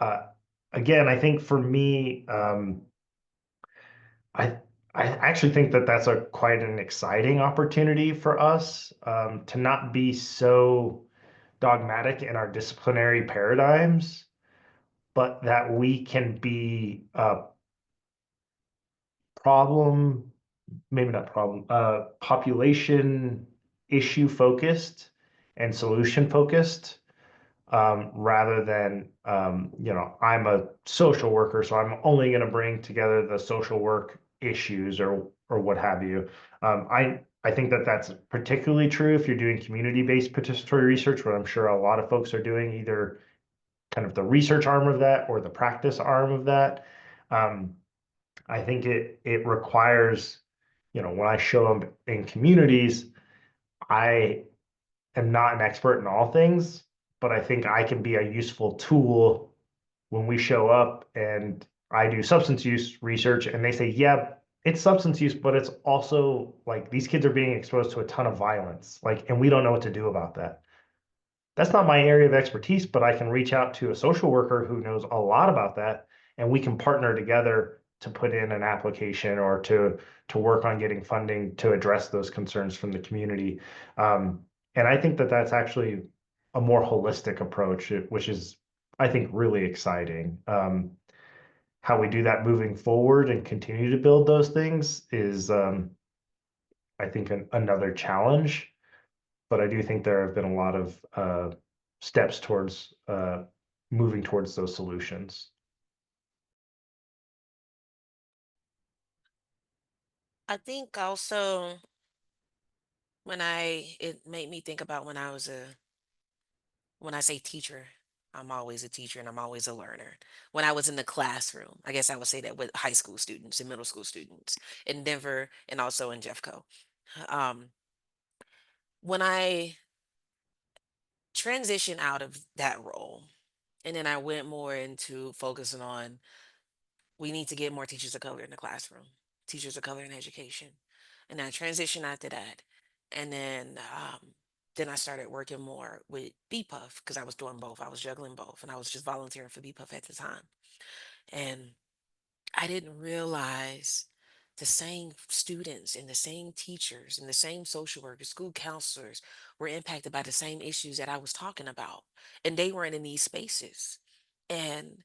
again, I think for me, I I actually think that that's a quite an exciting opportunity for us to not be so dogmatic in our disciplinary paradigms, but that we can be problem, maybe not problem, population issue focused and solution focused, rather than, I'm a social worker, so I'm only going to bring together the social work issues or what have you. I think that that's particularly true if you're doing community-based participatory research, what I'm sure a lot of folks are doing, either kind of the research arm of that or the practice arm of that. I think it requires, when I show up in communities, I am not an expert in all things, but I think I can be a useful tool when we show up and I do substance use research and they say, yeah, it's substance use, but it's also like these kids are being exposed to a ton of violence, like, and we don't know what to do about that. That's not my area of expertise, but I can reach out to a social worker who knows a lot about that, and we can partner together to put in an application or to work on getting funding to address those concerns from the community. And I think that that's actually a more holistic approach, which is, I think, really exciting. How we do that moving forward and continue to build those things is, I think, another challenge. But I do think there have been a lot of steps towards moving towards those solutions. I think also It made me think about when I say teacher, I'm always a teacher and I'm always a learner. When I was in the classroom, I guess I would say that with high school students and middle school students in Denver and also in Jeffco. Um, when I transitioned out of that role, and then I went more into focusing on we need to get more teachers of color in the classroom, teachers of color in education. And I transitioned after that. And then I started working more with BPUF because I was doing both. I was juggling both and I was just volunteering for BPUF at the time. And I didn't realize the same students and the same teachers and the same social workers, school counselors were impacted by the same issues that I was talking about. And they weren't in these spaces. And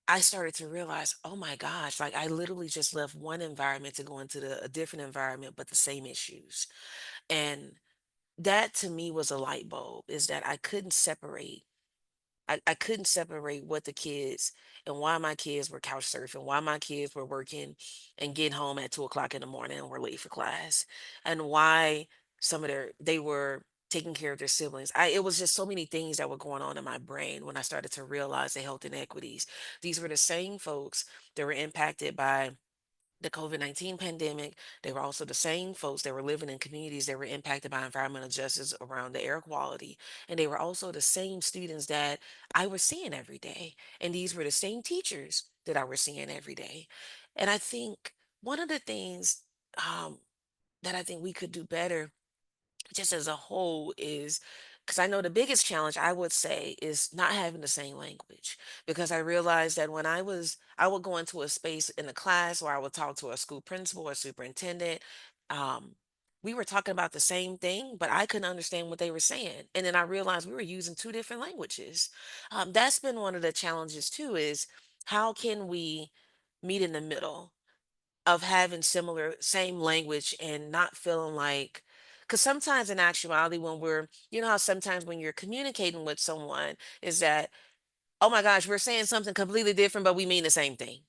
I started to realize, oh my gosh, like I literally just left one environment to go into a different environment, but the same issues. And that to me was a light bulb, is that I couldn't separate what the kids and why my kids were couch surfing, why my kids were working and getting home at 2 o'clock in the morning and were late for class, and why they were taking care of their siblings. It was just so many things that were going on in my brain when I started to realize the health inequities. These were the same folks that were impacted by the COVID-19 pandemic. They were also the same folks that were living in communities that were impacted by environmental justice around the air quality. And they were also the same students that I was seeing every day. And these were the same teachers that I was seeing every day. And I think one of the things that I think we could do better just as a whole is because I know the biggest challenge I would say is not having the same language. Because I realized that I would go into a space in a class where I would talk to a school principal or superintendent. Um, we were talking about the same thing, but I couldn't understand what they were saying. And then I realized we were using two different languages. That's been one of the challenges too, is how can we meet in the middle of having same language and not feeling like, because sometimes in actuality when you know how sometimes when you're communicating with someone is that, oh my gosh, we're saying something completely different but we mean the same thing.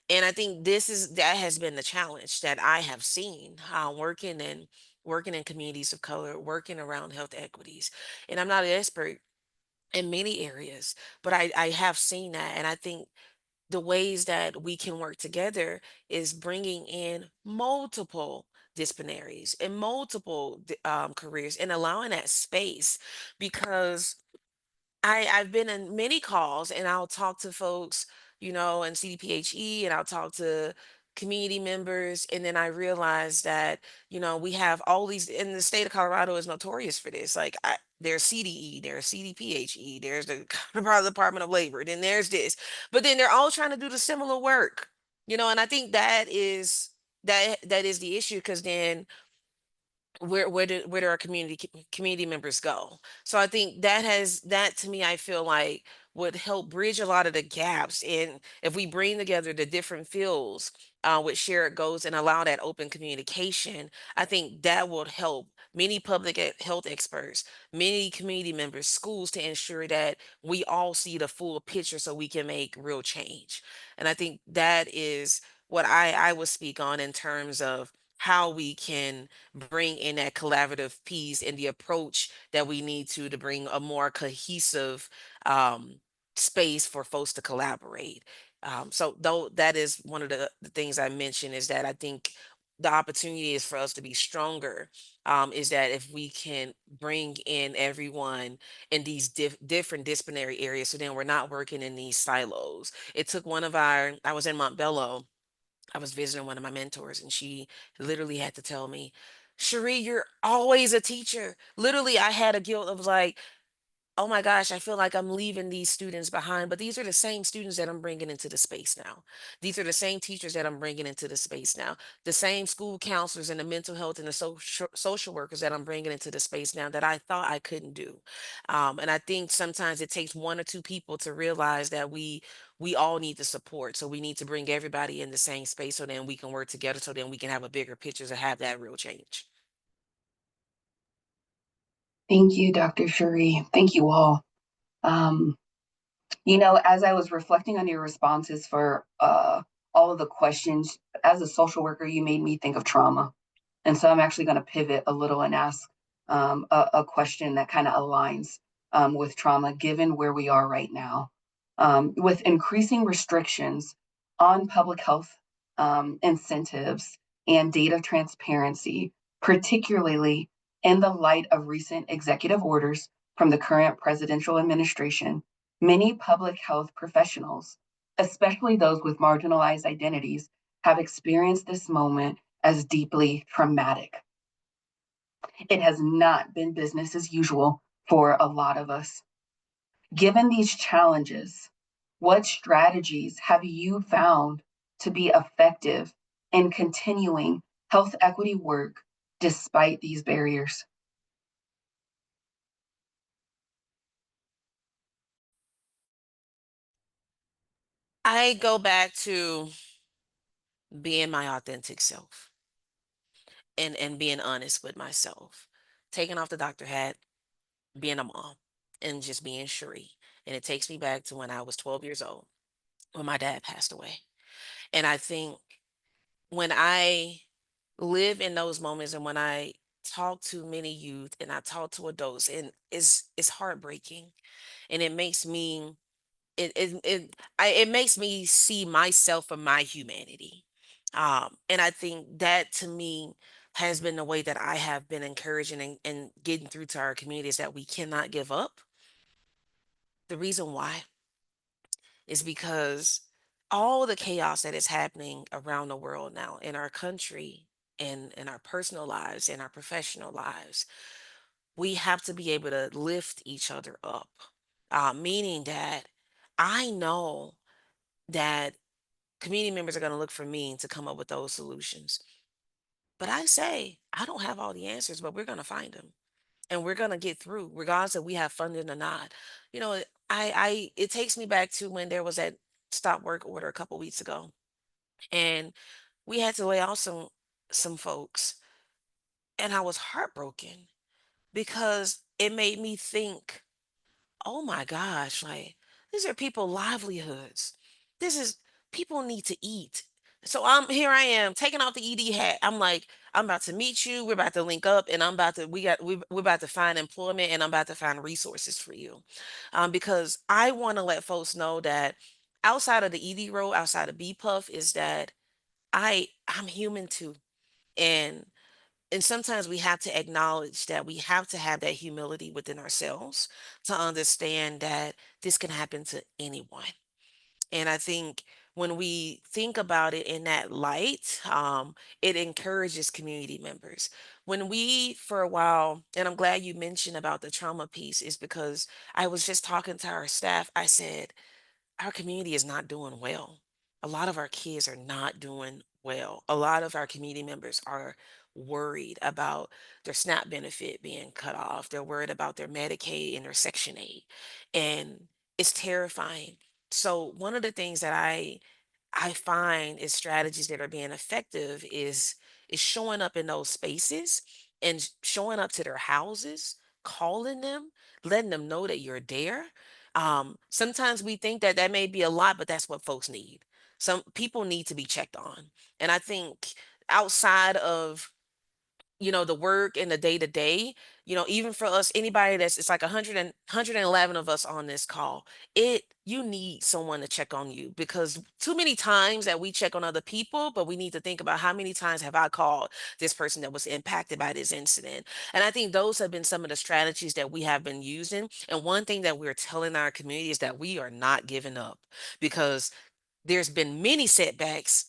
And I think that has been the challenge that I have seen, working in communities of color, working around health equities. And I'm not an expert in many areas, but I have seen that. And I think the ways that we can work together is bringing in multiple disciplinaries and multiple careers and allowing that space, because I've been in many calls and I'll talk to folks, in CDPHE, and I'll talk to community members, and then I realize that, we have all these, and the state of Colorado is notorious for this. Like there's CDE, there's CDPHE, there's the Colorado Department of Labor, then there's this, but then they're all trying to do the similar work, and I think that is the issue, because then where do our community members go? So I think that to me, I feel like would help bridge a lot of the gaps. And if we bring together the different fields with shared goals and allow that open communication, I think that would help many health experts, many community members, schools, to ensure that we all see the full picture so we can make real change. And I think that is what I would speak on in terms of how we can bring in that collaborative piece and the approach that we need to bring a more cohesive um, space for folks to collaborate. So though that is one of the things I mentioned, is that I think the opportunity is for us to be stronger, is that if we can bring in everyone in these different disciplinary areas, so then we're not working in these silos. It took I was in Montbello. I was visiting one of my mentors, and she literally had to tell me, Cherie, you're always a teacher. Literally, I had a guilt of like, oh my gosh, I feel like I'm leaving these students behind. But these are the same students that I'm bringing into the space now. These are the same teachers that I'm bringing into the space now. The same school counselors and the mental health and the social workers that I'm bringing into the space now that I thought I couldn't do. And I think sometimes it takes one or two people to realize that we all need the support. So we need to bring everybody in the same space so then we can work together, so then we can have a bigger picture to have that real change. Thank you, Dr. Cherie. Thank you all. Um, as I was reflecting on your responses for all of the questions, as a social worker, you made me think of trauma. And so I'm actually going to pivot a little and ask a question that kind of aligns with trauma, given where we are right now. With increasing restrictions on public health incentives and data transparency, particularly in the light of recent executive orders from the current presidential administration, many public health professionals, especially those with marginalized identities, have experienced this moment as deeply traumatic. It has not been business as usual for a lot of us. Given these challenges, what strategies have you found to be effective in continuing health equity work despite these barriers? I go back to being my authentic self and being honest with myself, taking off the doctor hat, being a mom, and just being Cherie. And it takes me back to when I was 12 years old, when my dad passed away. And I think when I live in those moments and when I talk to many youth and I talk to adults, and it's heartbreaking, and it makes me it makes me see myself and my humanity. And I think that to me has been the way that I have been encouraging and getting through to our community is that we cannot give up. The reason why is because all the chaos that is happening around the world now in our country and in our personal lives and our professional lives, we have to be able to lift each other up. Meaning that I know that community members are going to look for me to come up with those solutions. But I say, I don't have all the answers, but we're going to find them and we're going to get through, regardless if we have funding or not. You know, it takes me back to when there was that stop work order a couple weeks ago, and we had to lay off some folks, and I was heartbroken because it made me think, oh my gosh, like these are people livelihoods. This is people need to eat. So I'm here I am taking off the ED hat. I'm like, I'm about to meet you. We're about to link up and we're about to find employment and I'm about to find resources for you. Because I want to let folks know that outside of the ED role, outside of BPUF, is that I'm human too. And and sometimes we have to acknowledge that we have to have that humility within ourselves to understand that this can happen to anyone. And I think when we think about it in that light, it encourages community members. When we, for a while, and I'm glad you mentioned about the trauma piece, is because I was just talking to our staff. I said, our community is not doing well. A lot of our kids are not doing well. A lot of our community members are worried about their SNAP benefit being cut off. They're worried about their Medicaid and their Section 8. And it's terrifying. So one of the things that I find is strategies that are being effective is showing up in those spaces and showing up to their houses, calling them, letting them know that you're there. Sometimes we think that that may be a lot, but that's what folks need. Some people need to be checked on. And I think outside of the work and the day to day, even for us, anybody it's like 111 of us on this call, you need someone to check on you because too many times that we check on other people, but we need to think about how many times have I called this person that was impacted by this incident. And I think those have been some of the strategies that we have been using. And one thing that we're telling our community is that we are not giving up because there's been many setbacks.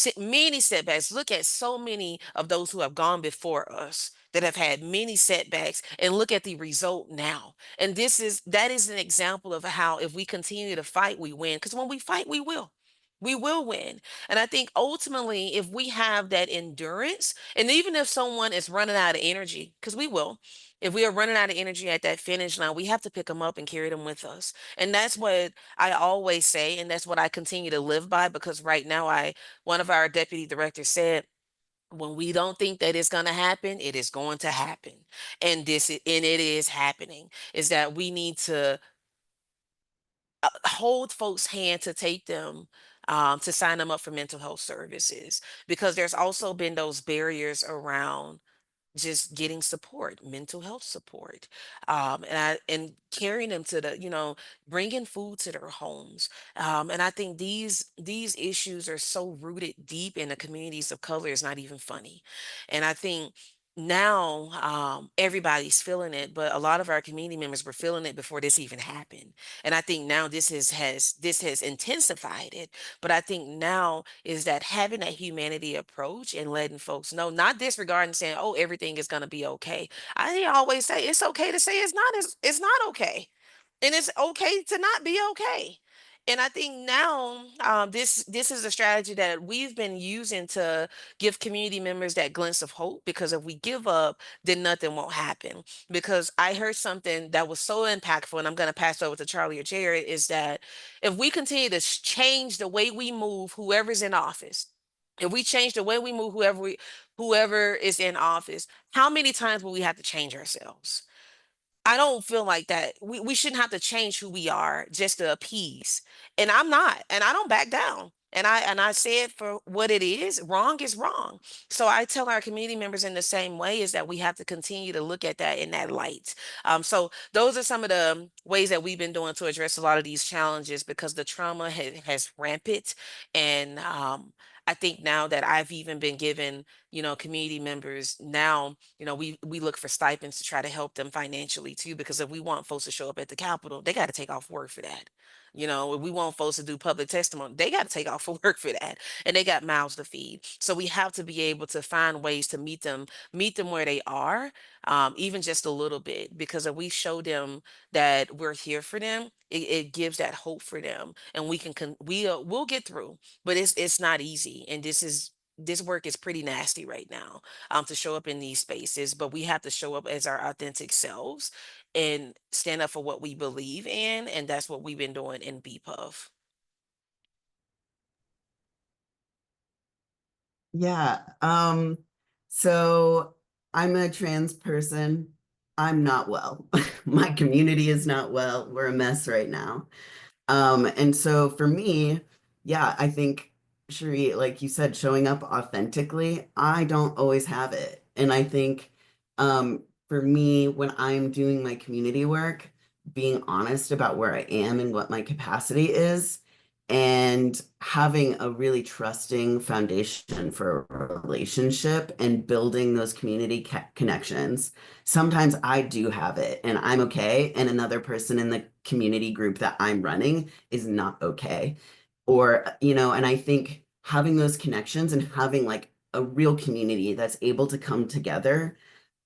Look at so many of those who have gone before us that have had many setbacks and look at the result now. And that is an example of how if we continue to fight, we win. Because when we fight, we will. We will win. And I think ultimately, if we have that endurance, and even if someone is running out of energy, because we will, if we are running out of energy at that finish line, we have to pick them up and carry them with us. And that's what I always say, and that's what I continue to live by because right now one of our deputy directors said, when we don't think that it's going to happen, it is going to happen. And it is happening. Is that we need to hold folks' hand to take them to sign them up for mental health services because there's also been those barriers around just getting support, mental health support, and carrying them to the, bringing food to their homes. And I think these issues are so rooted deep in the communities of color. It's not even funny. And I think now everybody's feeling it, but a lot of our community members were feeling it before this even happened. And I think now this has intensified it. But I think now is that having that humanity approach and letting folks know, not disregarding saying, oh, everything is gonna be okay. I always say it's okay to say it's not okay. And it's okay to not be okay. And I think now this is a strategy that we've been using to give community members that glimpse of hope, because if we give up, then nothing won't happen. Because I heard something that was so impactful, and I'm going to pass over to Charlie or Jared, is that if we continue to change the way we move, whoever's in office, if we change the way we move, whoever is in office, how many times will we have to change ourselves? I don't feel like that. We shouldn't have to change who we are just to appease. And I'm not, and I don't back down. And I say it for what it is. Wrong is wrong. So I tell our community members in the same way, is that we have to continue to look at that in that light. So those are some of the ways that we've been doing to address a lot of these challenges, because the trauma has rampant. And I think now that I've even been given, community members now, we look for stipends to try to help them financially too, because if we want folks to show up at the Capitol, they got to take off work for that. If we want folks to do public testimony, they got to take off for work for that, and they got mouths to feed. So we have to be able to find ways to meet them where they are, even just a little bit, because if we show them that we're here for them, it gives that hope for them, and we'll get through. But it's not easy, and this work is pretty nasty right now, to show up in these spaces. But we have to show up as our authentic selves and stand up for what we believe in, and that's what we've been doing in BPUF. Yeah. So I'm a trans person. I'm not well. My community is not well. We're a mess right now. And so for me, yeah, I think, Cherie, like you said, showing up authentically, I don't always have it. And I think for me, when I'm doing my community work, being honest about where I am and what my capacity is, and having a really trusting foundation for a relationship and building those community connections. Sometimes I do have it and I'm okay, and another person in the community group that I'm running is not okay. Or, and I think having those connections and having like a real community that's able to come together,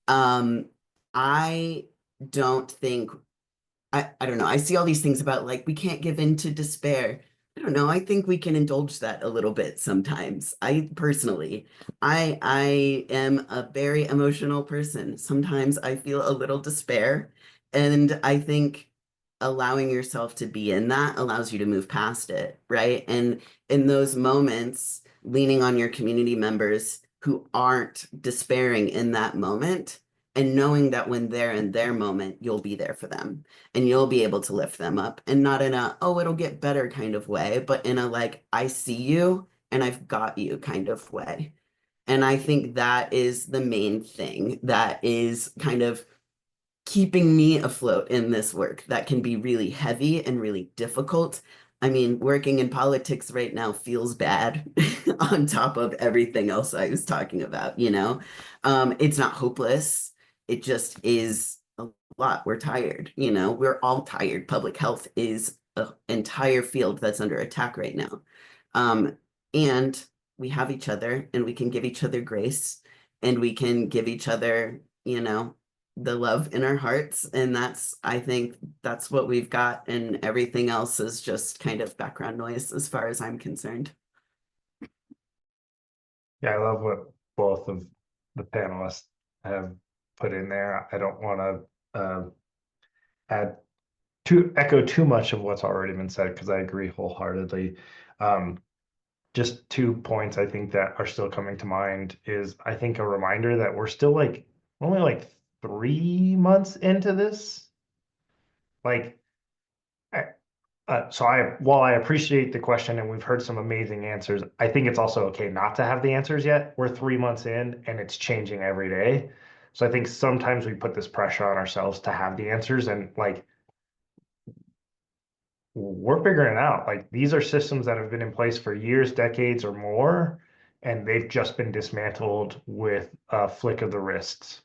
um, I don't think I don't know. I see all these things about like we can't give in to despair. I don't know. I think we can indulge that a little bit sometimes. I personally, I am a very emotional person. Sometimes I feel a little despair, and I think allowing yourself to be in that allows you to move past it, right? And in those moments, leaning on your community members who aren't despairing in that moment, and knowing that when they're in their moment, you'll be there for them and you'll be able to lift them up, and not in a, oh, it'll get better kind of way, but in a like, I see you and I've got you kind of way. And I think that is the main thing that is kind of keeping me afloat in this work that can be really heavy and really difficult. I mean, working in politics right now feels bad on top of everything else I was talking about. It's not hopeless. It just is a lot. We're tired, we're all tired. Public health is an entire field that's under attack right now. And we have each other and we can give each other grace and we can give each other, the love in our hearts. And I think that's what we've got. And everything else is just kind of background noise as far as I'm concerned. Yeah, I love what both of the panelists have put in there. I don't want to add echo too much of what's already been said, because I agree wholeheartedly. Just 2 points I think that are still coming to mind is, I think, a reminder that we're still only 3 months into this. While I appreciate the question and we've heard some amazing answers, I think it's also okay not to have the answers yet. We're 3 months in and it's changing every day. So I think sometimes we put this pressure on ourselves to have the answers, and like we're figuring it out. Like these are systems that have been in place for years, decades, or more, and they've just been dismantled with a flick of the wrists.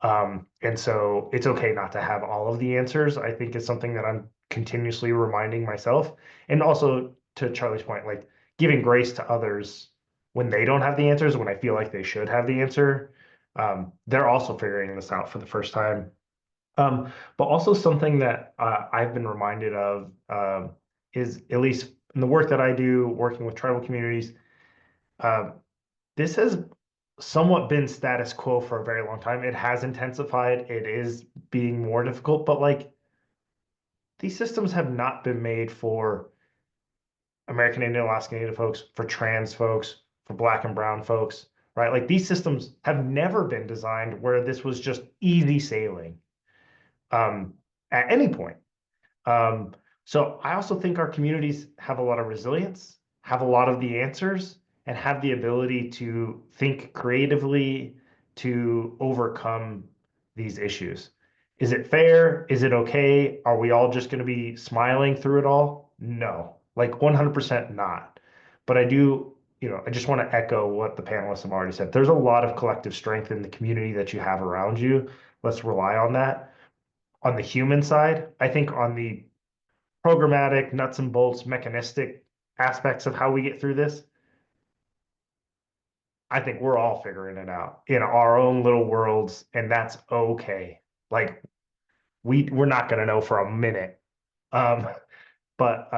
And so it's okay not to have all of the answers. I think is something that I'm continuously reminding myself. And also to Charlie's point, like giving grace to others when they don't have the answers, when I feel like they should have the answer. They're also figuring this out for the first time. But also something that I've been reminded of is, at least in the work that I do, working with tribal communities, um, this has somewhat been status quo for a very long time. It has intensified. It is being more difficult, but like these systems have not been made for American Indian, Alaska Native folks, for trans folks, for Black and Brown folks, right? Like these systems have never been designed where this was just easy sailing um, at any point. Um, so I also think our communities have a lot of resilience, have a lot of the answers, and have the ability to think creatively to overcome these issues. Is it fair? Is it okay? Are we all just going to be smiling through it all? No, like 100% not. But I do, I just want to echo what the panelists have already said. There's a lot of collective strength in the community that you have around you. Let's rely on that. On the human side, I think on the programmatic, nuts and bolts, mechanistic aspects of how we get through this, I think we're all figuring it out in our own little worlds, and that's okay. Like we're not going to know for a minute. Um, but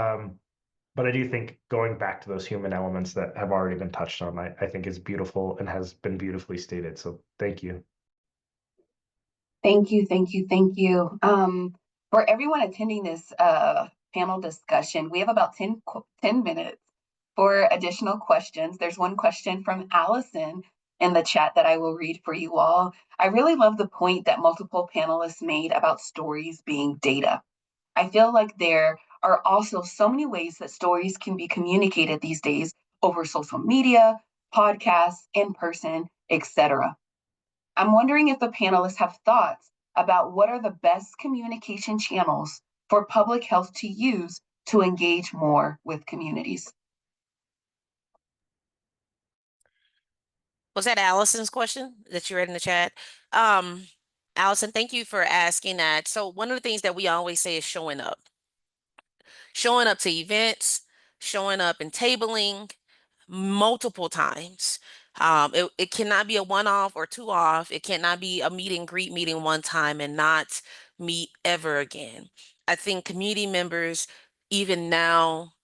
but I do think going back to those human elements that have already been touched on, I think is beautiful and has been beautifully stated. So thank you. Thank you, thank you, thank you. For everyone attending this panel discussion, we have about 10 minutes for additional questions. There's one question from Allison in the chat that I will read for you all. I really love the point that multiple panelists made about stories being data. I feel like there are also so many ways that stories can be communicated these days over social media, podcasts, in person, etc. I'm wondering if the panelists have thoughts about what are the best communication channels for public health to use to engage more with communities. Was that Allison's question that you read in the chat? Allison, thank you for asking that. So one of the things that we always say is showing up. Showing up to events, showing up in tabling multiple times. It cannot be a one-off or two-off. It cannot be a meet and greet meeting one time and not meet ever again. I think community members, even now,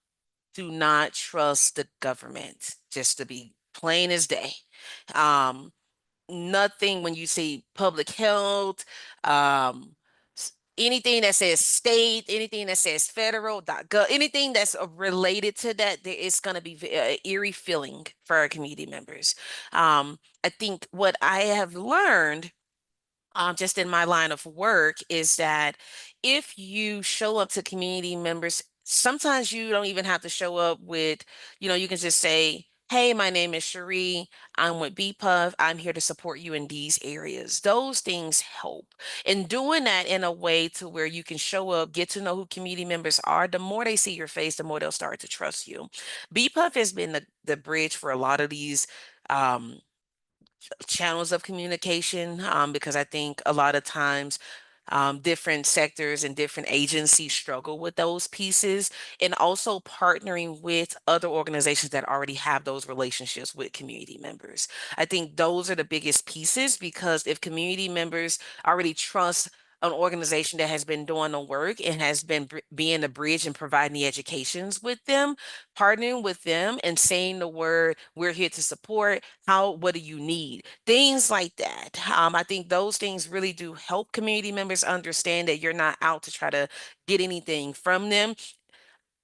do not trust the government, just to be plain as day. Nothing when you say public health, anything that says state, anything that says federal, .gov, anything that's related to that, there is going to be an eerie feeling for our community members. I think what I have learned just in my line of work is that if you show up to community members, sometimes you don't even have to show up with, you can just say, hey, my name is Cherie. I'm with BPUF. I'm here to support you in these areas. Those things help. And doing that in a way to where you can show up, get to know who community members are, the more they see your face, the more they'll start to trust you. BPUF has been the bridge for a lot of these channels of communication because I think a lot of times different sectors and different agencies struggle with those pieces, and also partnering with other organizations that already have those relationships with community members. I think those are the biggest pieces, because if community members already trust an organization that has been doing the work and has been being the bridge and providing the educations with them, partnering with them and saying the word, we're here to support, what do you need? Things like that. I think those things really do help community members understand that you're not out to try to get anything from them.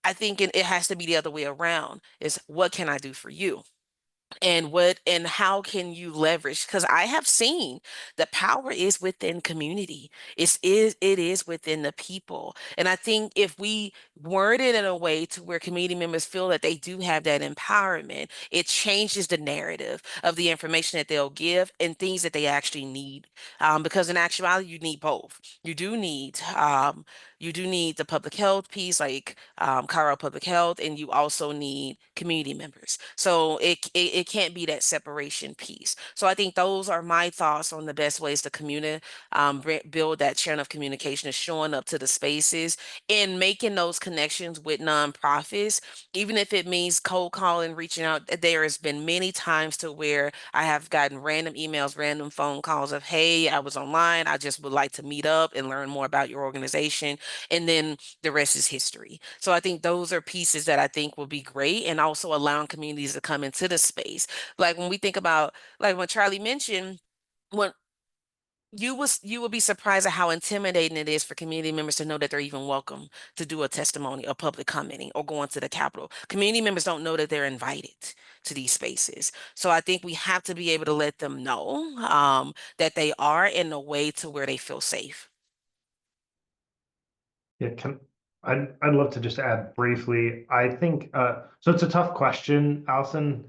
I think it has to be the other way around, is what can I do for you? and how can you leverage, because I have seen the power is within community. It is within the people. And I think if we word it in a way to where community members feel that they do have that empowerment, it changes the narrative of the information that they'll give and things that they actually need. Because in actuality, you need both. You do need the public health piece, like Colorado Public Health, and you also need community members. So it can't be that separation piece. So I think those are my thoughts on the best ways to build that channel of communication, is showing up to the spaces and making those connections with nonprofits, even if it means cold calling, reaching out. There has been many times to where I have gotten random emails, random phone calls of, hey, I was online. I just would like to meet up and learn more about your organization. And then the rest is history. So I think those are pieces that I think will be great, and also allowing communities to come into the space. Like when we think about, like when Charlie mentioned, when you will be surprised at how intimidating it is for community members to know that they're even welcome to do a testimony or public commenting or going to the Capitol. Community members don't know that they're invited to these spaces. So I think we have to be able to let them know that they are, in a way to where they feel safe. Yeah, I'd love to just add briefly. I think so it's a tough question, Allison,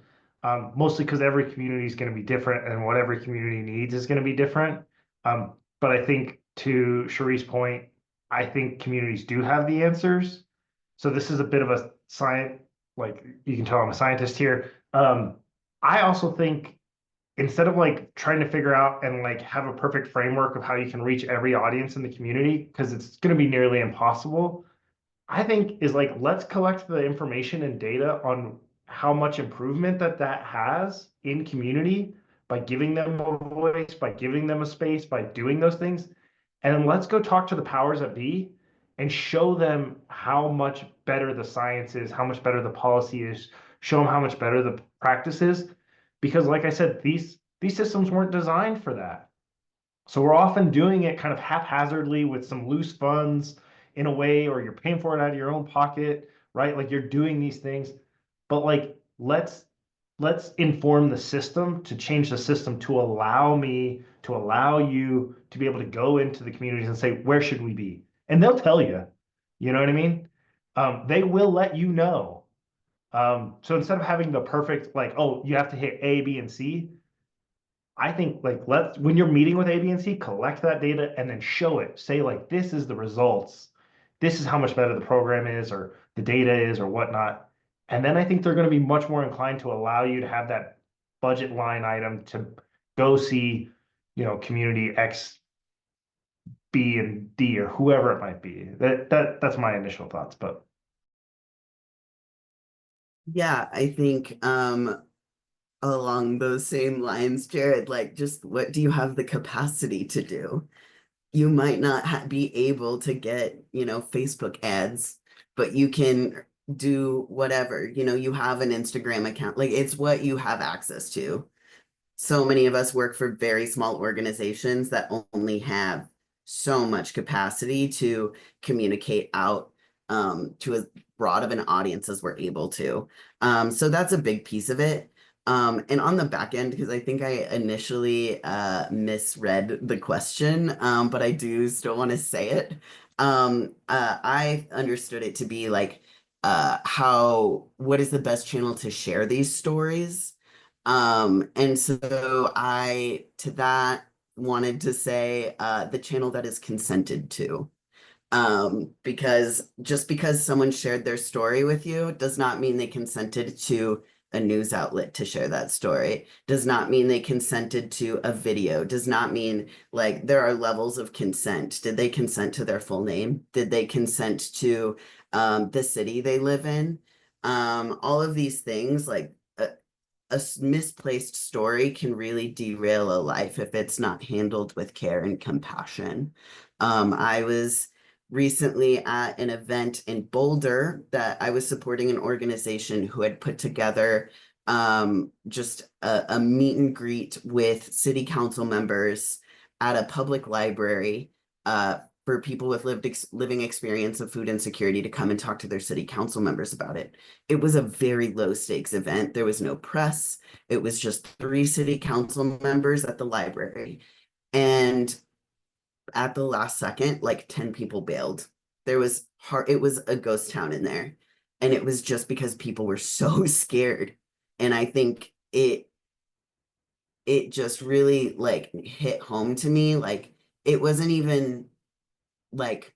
mostly because every community is going to be different and what every community needs is going to be different. But I think to Cherie's point, I think communities do have the answers. So this is a bit of a science, like you can tell I'm a scientist here. I also think instead of like trying to figure out and like have a perfect framework of how you can reach every audience in the community, because it's going to be nearly impossible, I think is like, let's collect the information and data on how much improvement that has in community by giving them a voice, by giving them a space, by doing those things. And then let's go talk to the powers that be and show them how much better the science is, how much better the policy is, show them how much better the practice is. Because like I said, these systems weren't designed for that. So we're often doing it kind of haphazardly with some loose funds in a way, or you're paying for it out of your own pocket, right? Like you're doing these things, but like let's inform the system to change the system to allow you to be able to go into the communities and say, where should we be? And they'll tell you, you know what I mean? They will let you know. So instead of having the perfect, like, oh, you have to hit A, B, and C, I think like when you're meeting with A, B, and C, collect that data and then show it. Say like, this is the results. This is how much better the program is, or the data is, or whatnot. And then I think they're going to be much more inclined to allow you to have that budget line item to go see, community X, B, and D, or whoever it might be. That's my initial thoughts, but Yeah, I think along those same lines, Jared, like just what do you have the capacity to do? You might not be able to get, Facebook ads, but you can do whatever, you have an Instagram account, like it's what you have access to. So many of us work for very small organizations that only have so much capacity to communicate out to as broad of an audience as we're able to. So that's a big piece of it. And on the back end, because I think I initially misread the question, but I do still want to say it. I understood it to be like, what is the best channel to share these stories? And so I, to that, wanted to say the channel that is consented to. Because just because someone shared their story with you does not mean they consented to a news outlet to share that story, does not mean they consented to a video, does not mean like there are levels of consent. Did they consent to their full name? Did they consent to the city they live in? All of these things, like a misplaced story can really derail a life if it's not handled with care and compassion. I was recently at an event in Boulder that I was supporting an organization who had put together just a meet and greet with city council members at a public library for people with living experience of food insecurity to come and talk to their city council members about it. It was a very low stakes event. There was no press. It was just 3 city council members at the library. And at the last second, like 10 people bailed. It was a ghost town in there. And it was just because people were so scared. And I think it just really like hit home to me. Like it wasn't even like,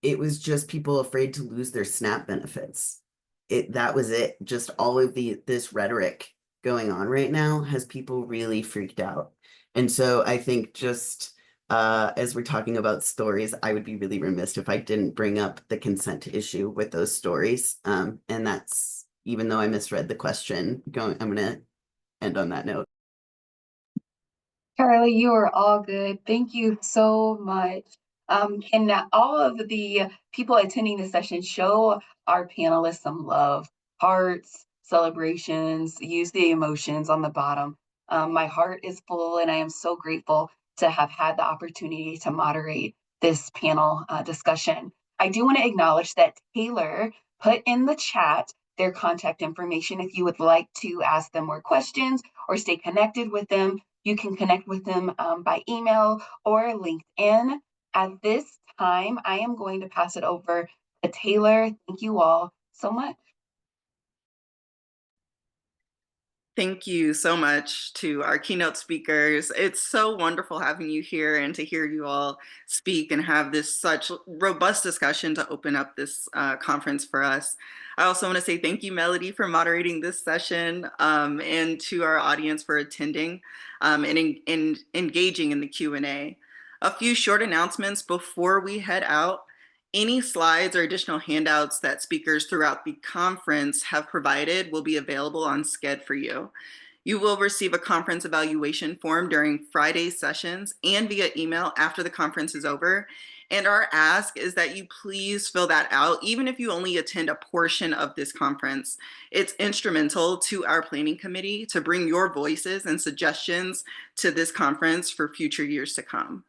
it was just people afraid to lose their SNAP benefits. That was it. Just all of this rhetoric going on right now has people really freaked out. And so I think just as we're talking about stories, I would be really remiss if I didn't bring up the consent issue with those stories. And that's, even though I misread the question, I'm gonna end on that note. Carly, you are all good. Thank you so much. Can all of the people attending this session show our panelists some love? Hearts, celebrations, use the emotions on the bottom. My heart is full, and I am so grateful to have had the opportunity to moderate this panel discussion. I do want to acknowledge that Taylor put in the chat their contact information if you would like to ask them more questions or stay connected with them. You can connect with them by email or LinkedIn. At this time, I am going to pass it over to Taylor. Thank you all so much. Thank you so much to our keynote speakers. It's so wonderful having you here and to hear you all speak and have this such robust discussion to open up this conference for us. I also want to say thank you, Melody, for moderating this session, and to our audience for attending and engaging in the Q&A. A few short announcements before we head out. Any slides or additional handouts that speakers throughout the conference have provided will be available on Sched for you. You will receive a conference evaluation form during Friday's sessions and via email after the conference is over. And our ask is that you please fill that out, even if you only attend a portion of this conference. It's instrumental to our planning committee to bring your voices and suggestions to this conference for future years to come.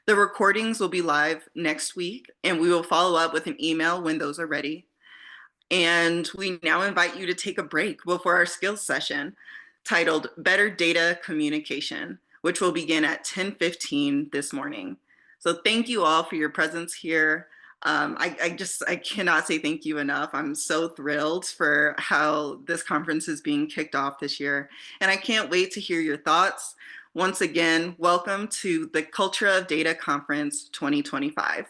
The recordings will be live next week, and we will follow up with an email when those are ready. And we now invite you to take a break before our skills session titled Better Data Communication, which will begin at 10:15 this morning. So thank you all for your presence here. I cannot say thank you enough. I'm so thrilled for how this conference is being kicked off this year. And I can't wait to hear your thoughts. Once again, welcome to the Culture of Data Conference 2025.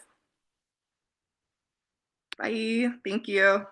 Bye, thank you.